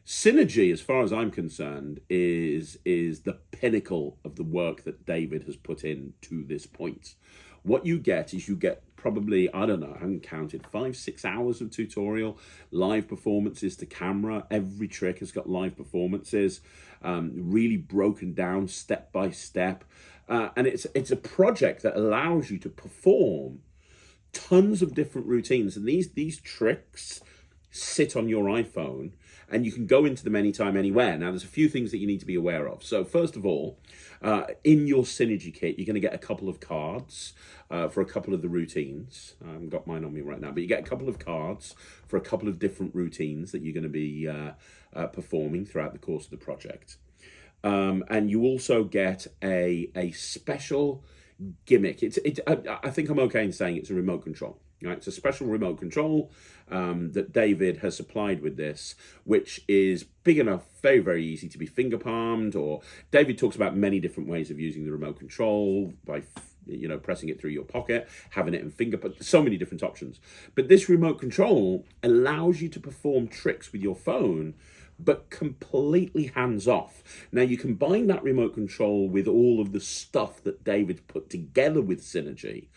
Synergy, as far as I'm concerned, is the pinnacle of the work that David has put in to this point. What you get is you get probably, I don't know, I haven't counted, 5-6 hours of tutorial, live performances to camera. Every trick has got live performances, really broken down step by step. And it's a project that allows you to perform tons of different routines. And these tricks sit on your iPhone and you can go into them anytime, anywhere. Now, there's a few things that you need to be aware of. So first of all, in your Synergy kit, you're going to get a couple of cards for a couple of the routines. I haven't got mine on me right now, but you get a couple of cards for a couple of different routines that you're going to be performing throughout the course of the project. And you also get a special gimmick. I think I'm okay in saying it's a remote control. Right, it's a special remote control that David has supplied with this, which is big enough, very, very easy to be finger palmed. Or David talks about many different ways of using the remote control by, pressing it through your pocket, having it in finger, but so many different options. But this remote control allows you to perform tricks with your phone, but completely hands off. Now you combine that remote control with all of the stuff that David put together with Synergy,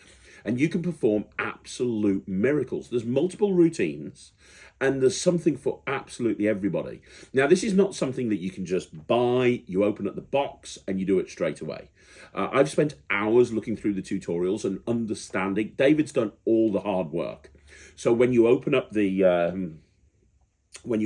and you can perform absolute miracles. There's multiple routines, and there's something for absolutely everybody. Now, this is not something that you can just buy. You open up the box and you do it straight away. I've spent hours looking through the tutorials and understanding. David's done all the hard work. So when you open up the when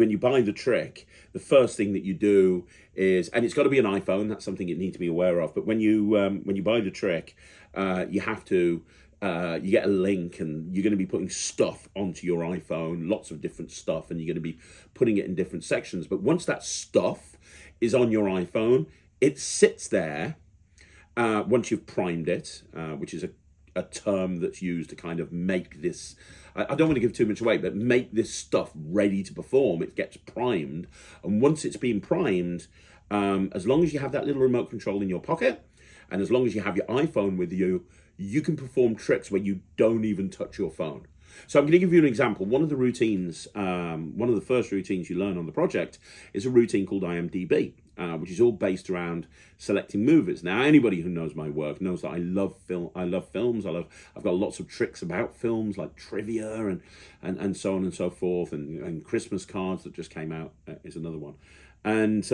you buy the trick, the first thing that you do is, and it's got to be an iPhone. That's something you need to be aware of. But when you buy the trick, you have to you get a link, and you're going to be putting stuff onto your iPhone, lots of different stuff, and you're going to be putting it in different sections. But once that stuff is on your iPhone, it sits there. Once you've primed it, which is a term that's used to kind of make this, I don't want to give too much away, but make this stuff ready to perform. It gets primed, and once it's been primed, as long as you have that little remote control in your pocket, and as long as you have your iPhone with you, you can perform tricks where you don't even touch your phone. So I'm going to give you an example. One of the routines, one of the first routines you learn on the project is a routine called IMDb, which is all based around selecting movies. Now, anybody who knows my work knows that I love films. I've got lots of tricks about films, like trivia and so on and so forth, and Christmas cards that just came out is another one. And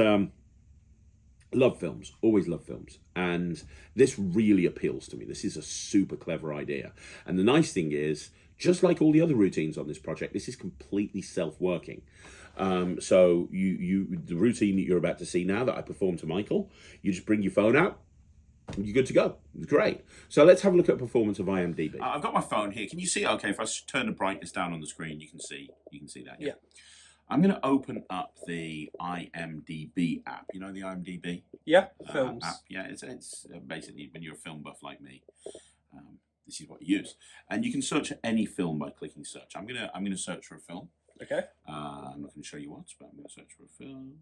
Love films, always love films. And this really appeals to me. This is a super clever idea. And the nice thing is, just like all the other routines on this project, this is completely self-working. So the routine that you're about to see now that I performed to Michael, you just bring your phone out, you're good to go. It's great. So let's have a look at performance of IMDb. I've got my phone here. Can you see it? Okay, if I turn the brightness down on the screen, you can see that. Yeah. I'm going to open up the IMDb app. You know the IMDb Yeah, films. app. Yeah, it's basically when you're a film buff like me, this is what you use, and you can search any film by clicking search. I'm gonna search for a film. Okay. I'm not going to show you what, but I'm going to search for a film.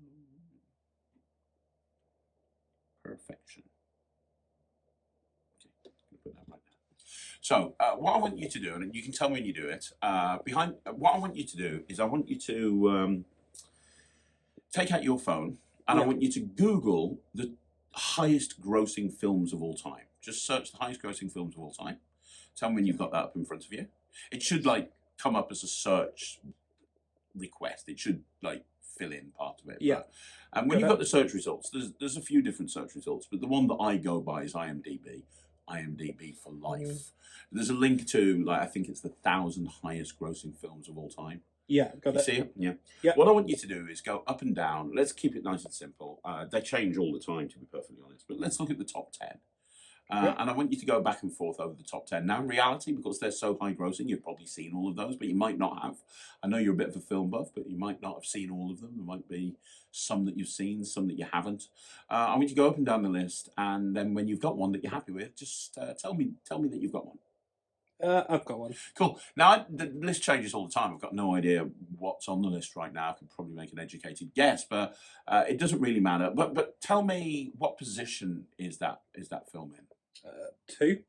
Perfection. Okay, put that right there. So what I want you to do, and you can tell me when you do it, what I want you to do is I want you to take out your phone and I want you to Google the highest grossing films of all time. Just search the highest grossing films of all time. Tell me when you've got that up in front of you. It should like come up as a search request. It should like fill in part of it. Yeah. And when you've got the search results, there's a few different search results, but the one that I go by is IMDb. IMDb for life. There's a link to, like, I think it's the 1,000 highest grossing films of all time. Yeah, got You it. see it? Yeah. Yeah. What I want you to do is go up and down. Let's keep it nice and simple. They change all the time, to be perfectly honest. But let's look at the top 10. And I want you to go back and forth over the top 10. Now, in reality, because they're so high grossing, you've probably seen all of those, but you might not have. I know you're a bit of a film buff, but you might not have seen all of them. There might be some that you've seen, some that you haven't. I want you to go up and down the list, and then when you've got one that you're happy with, just tell me that you've got one. I've got one. Cool. Now, the list changes all the time. I've got no idea what's on the list right now. I can probably make an educated guess, but it doesn't really matter. But tell me, what position is that film in? 2.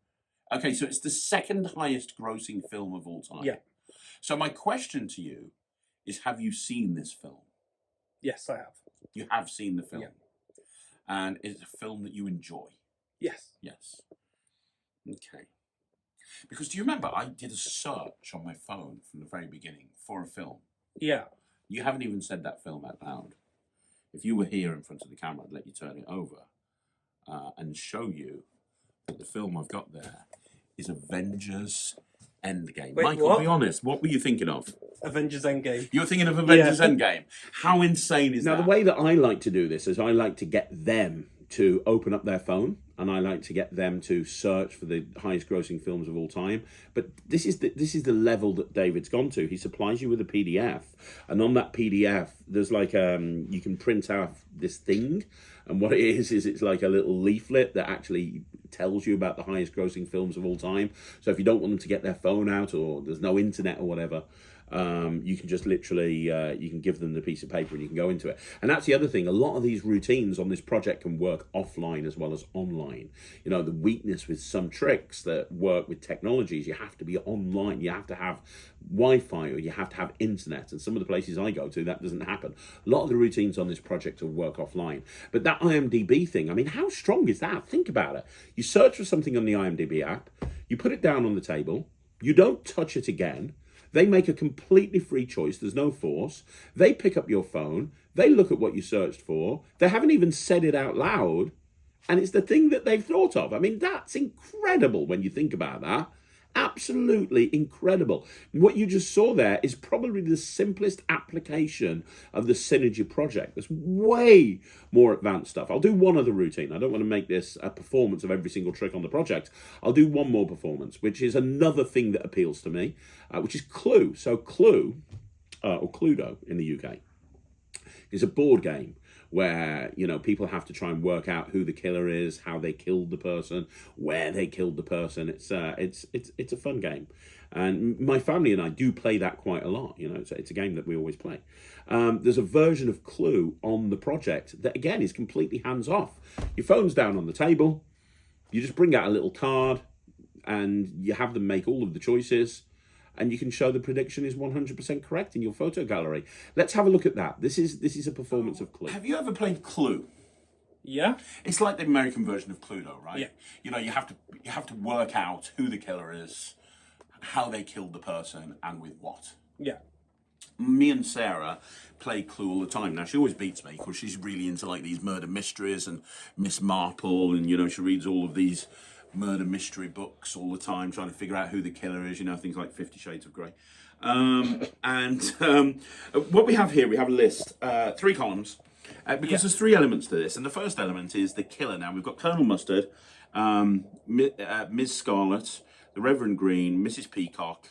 Okay, so it's the second highest grossing film of all time. Yeah. So my question to you is, have you seen this film? Yes, I have. You have seen the film. Yeah. And is it a film that you enjoy? Yes. Yes. Okay. Because do you remember I did a search on my phone from the very beginning for a film? Yeah. You haven't even said that film out loud. If you were here in front of the camera, I'd let you turn it over and show you that the film I've got there is Avengers Endgame. Wait, Michael, what? be honest, what were you thinking of? Avengers Endgame. You were thinking of Avengers Yeah. Endgame. How insane is Now, that? the way that I like to do this is I like to get them to open up their phone, and I like to get them to search for the highest grossing films of all time. But this is the level that David's gone to. He supplies you with a PDF, and on that PDF, there's like you can print out this thing, and what it is it's like a little leaflet that actually tells you about the highest grossing films of all time. So if you don't want them to get their phone out, or there's no internet or whatever, you can just literally you can give them the piece of paper and you can go into it. And that's the other thing, a lot of these routines on this project can work offline as well as online. You know, the weakness with some tricks that work with technologies, you have to be online, you have to have Wi-Fi, or you have to have internet, and some of the places I go to that doesn't happen. A lot of the routines on this project will work offline. But that IMDb thing, I mean, how strong is that? Think about it. You search for something on the IMDb app, you put it down on the table, you don't touch it again. They make a completely free choice. There's no force. They pick up your phone. They look at what you searched for. They haven't even said it out loud. And it's the thing that they've thought of. I mean, that's incredible when you think about that. Absolutely incredible. What you just saw there is probably the simplest application of the Synergy project. There's way more advanced stuff. I'll do one other routine. I don't want to make this a performance of every single trick on the project. I'll do one more performance, which is another thing that appeals to me, which is Clue. So Clue, or Cluedo in the UK, is a board game where, you know, people have to try and work out who the killer is, how they killed the person, where they killed the person. It's a fun game, and my family and I do play that quite a lot. You know, it's a game that we always play. There's a version of Clue on the project that again is completely hands off. Your phone's down on the table, you just bring out a little card, and you have them make all of the choices. And you can show the prediction is 100% correct in your photo gallery. Let's have a look at that. This is a performance of Clue. Have you ever played Clue? Yeah. It's like the American version of Cluedo, right? Yeah. You know, you have to work out who the killer is, how they killed the person, and with what. Yeah. Me and Sarah play Clue all the time. Now, she always beats me because she's really into like these murder mysteries and Miss Marple, and you know, she reads all of these murder mystery books all the time, trying to figure out who the killer is, you know, things like 50 Shades of Grey. What we have here, we have a list, 3 columns, because there's 3 elements to this. And the first element is the killer. Now, we've got Colonel Mustard, Ms. Scarlet, the Reverend Green, Mrs. Peacock,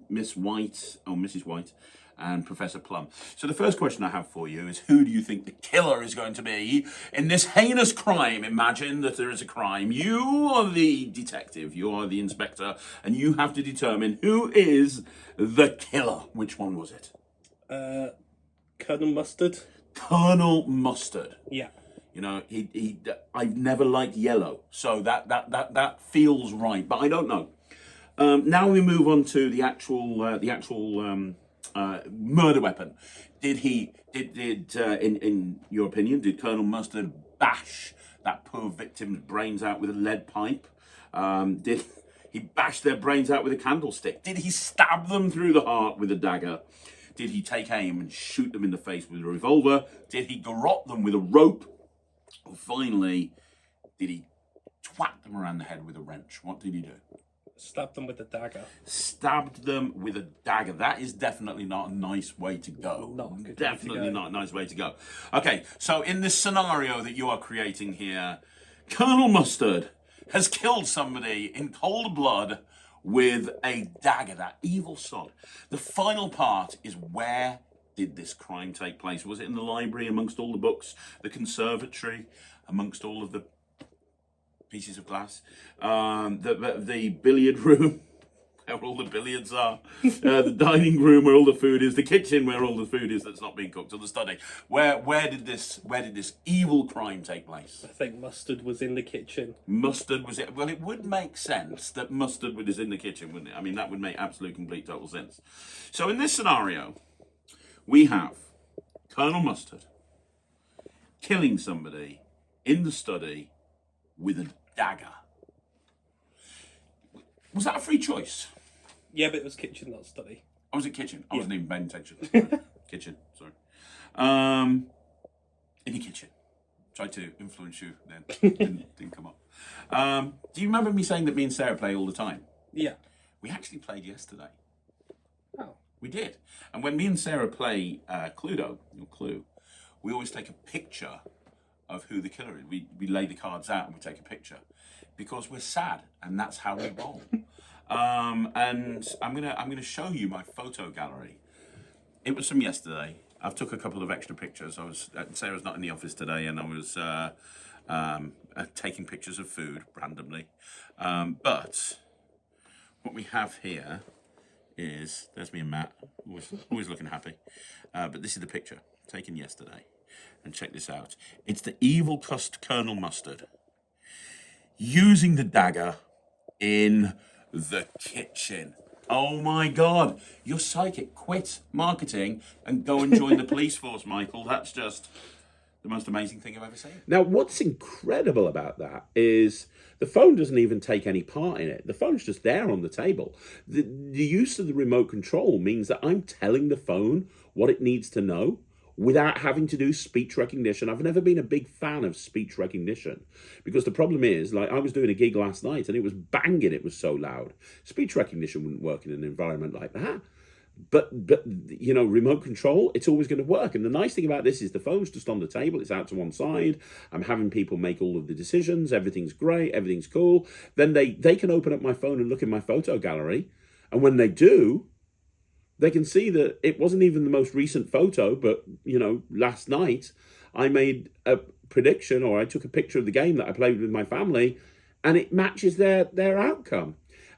Miss White, or Mrs. White, and Professor Plum. So the first question I have for you is, who do you think the killer is going to be in this heinous crime? Imagine that there is a crime. You are the detective, you are the inspector, and you have to determine who is the killer. Which one was it? Colonel Mustard. Colonel Mustard. Yeah. You know, I've never liked yellow, so that feels right, but I don't know. Now we move on to the actual murder weapon. In your opinion, did Colonel Mustard bash that poor victim's brains out with a lead pipe? Did he bash their brains out with a candlestick? Did he stab them through the heart with a dagger? Did he take aim and shoot them in the face with a revolver? Did he garrote them with a rope? Or finally, did he twat them around the head with a wrench? What did he do? Stabbed them with a dagger. Stabbed them with a dagger. That is definitely not a nice way to go. Not a good way to Definitely go. not a nice way to go. Okay, so in this scenario that you are creating here, Colonel Mustard has killed somebody in cold blood with a dagger, that evil sod. The final part is, where did this crime take place? Was it in the library amongst all the books, the conservatory amongst all of the pieces of glass, the billiard room where all the billiards are, the dining room where all the food is, the kitchen where all the food is that's not being cooked, or the study? Where did this evil crime take place? I think Mustard was in the kitchen. Mustard was it? Well, it would make sense that Mustard was in the kitchen, wouldn't it? I mean, that would make absolute, complete, total sense. So in this scenario, we have Colonel Mustard killing somebody in the study with a dagger. Was that a free choice? Yeah, but it was kitchen, not study. Or was it kitchen? I wasn't even paying attention. Kitchen, sorry. In the kitchen. Tried to influence you then. Didn't come up. Do you remember me saying that me and Sarah play all the time? Yeah. We actually played yesterday. Oh. We did. And when me and Sarah play Cluedo, or Clue, we always take a picture of who the killer is. We lay the cards out and we take a picture because we're sad, and that's how we roll. And I'm gonna show you my photo gallery. It was from yesterday. I've took a couple of extra pictures. Sarah's not in the office today, and I was taking pictures of food randomly. But what we have here is, there's me and Matt, always looking happy. But this is the picture taken yesterday. And check this out. It's the evil cussed Colonel Mustard using the dagger in the kitchen. Oh my God, you're psychic. Quit marketing and go and join the police force, Michael. That's just the most amazing thing I've ever seen. Now, what's incredible about that is the phone doesn't even take any part in it. The phone's just there on the table. The use of the remote control means that I'm telling the phone what it needs to know without having to do speech recognition. I've never been a big fan of speech recognition because the problem is, like, I was doing a gig last night and it was banging. It was so loud. Speech recognition wouldn't work in an environment like that. But you know, remote control, it's always going to work. And the nice thing about this is the phone's just on the table. It's out to one side. I'm having people make all of the decisions. Everything's great. Everything's cool. Then they can open up my phone and look in my photo gallery. And when they do, they can see that it wasn't even the most recent photo, but, you know, last night I made a prediction, or I took a picture of the game that I played with my family, and it matches their outcome.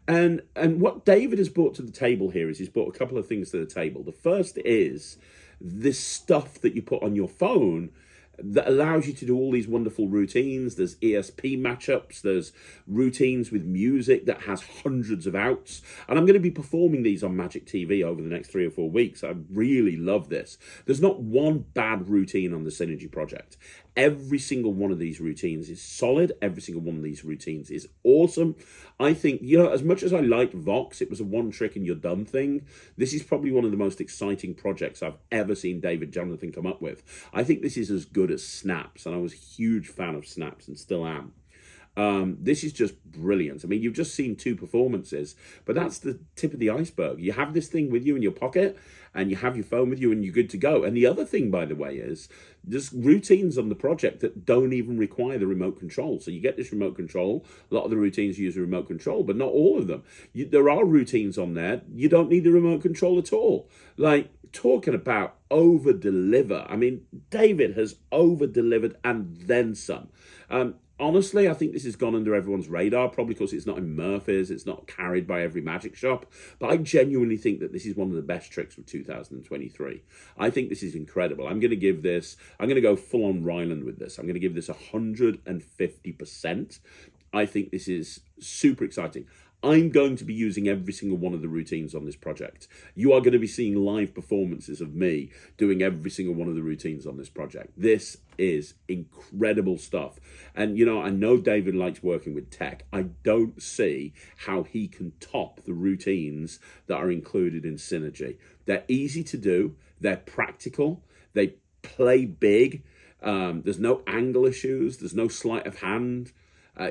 And what David has brought to the table here is he's brought a couple of things to the table. The first is this stuff that you put on your phone that allows you to do all these wonderful routines. There's ESP matchups, there's routines with music that has hundreds of outs. And I'm going to be performing these on Magic TV over the next 3 or 4 weeks. I really love this. There's not one bad routine on the Synergy project. Every single one of these routines is solid. Every single one of these routines is awesome. I think, you know, as much as I liked Vox, it was a one trick and you're done thing. This is probably one of the most exciting projects I've ever seen David Jonathan come up with. I think this is as good as Snaps, and I was a huge fan of Snaps and still am. This is just brilliant. I mean, you've just seen 2 performances, but that's the tip of the iceberg. You have this thing with you in your pocket, and you have your phone with you, and you're good to go. And the other thing, by the way, is there's routines on the project that don't even require the remote control. So you get this remote control. A lot of the routines use a remote control, but not all of them. There are routines on there you don't need the remote control at all. Like, talking about over-deliver. I mean, David has over-delivered and then some. Honestly, I think this has gone under everyone's radar, probably because it's not in Murphy's, it's not carried by every magic shop, but I genuinely think that this is one of the best tricks of 2023. I think this is incredible. I'm going to go full on Ryland with this. I'm going to give this 150%. I think this is super exciting. I'm going to be using every single one of the routines on this project. You are going to be seeing live performances of me doing every single one of the routines on this project. This is incredible stuff. And, you know, I know David likes working with tech. I don't see how he can top the routines that are included in Synergy. They're easy to do. They're practical. They play big. There's no angle issues. There's no sleight of hand.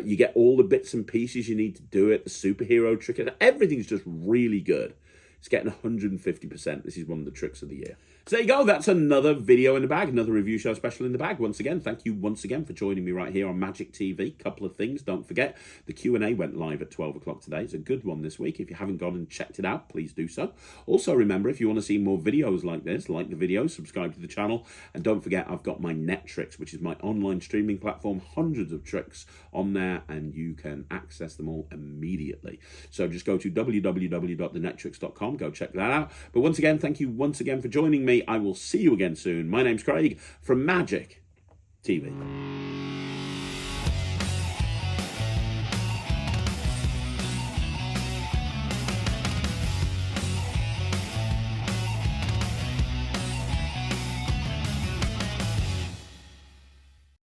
You get all the bits and pieces you need to do it. The superhero trick, everything's just really good. It's getting 150%. This is one of the tricks of the year. So there you go. That's another video in the bag, another review show special in the bag. Once again, thank you once again for joining me right here on Magic TV. Couple of things. Don't forget, the Q&A went live at 12 o'clock today. It's a good one this week. If you haven't gone and checked it out, please do so. Also, remember, if you want to see more videos like this, like the video, subscribe to the channel. And don't forget, I've got my Netrix, which is my online streaming platform. Hundreds of tricks on there, and you can access them all immediately. So just go to www.thenetrix.com. Go check that out. But once again, thank you once again for joining me. I will see you again soon. My name's Craig from Magic TV.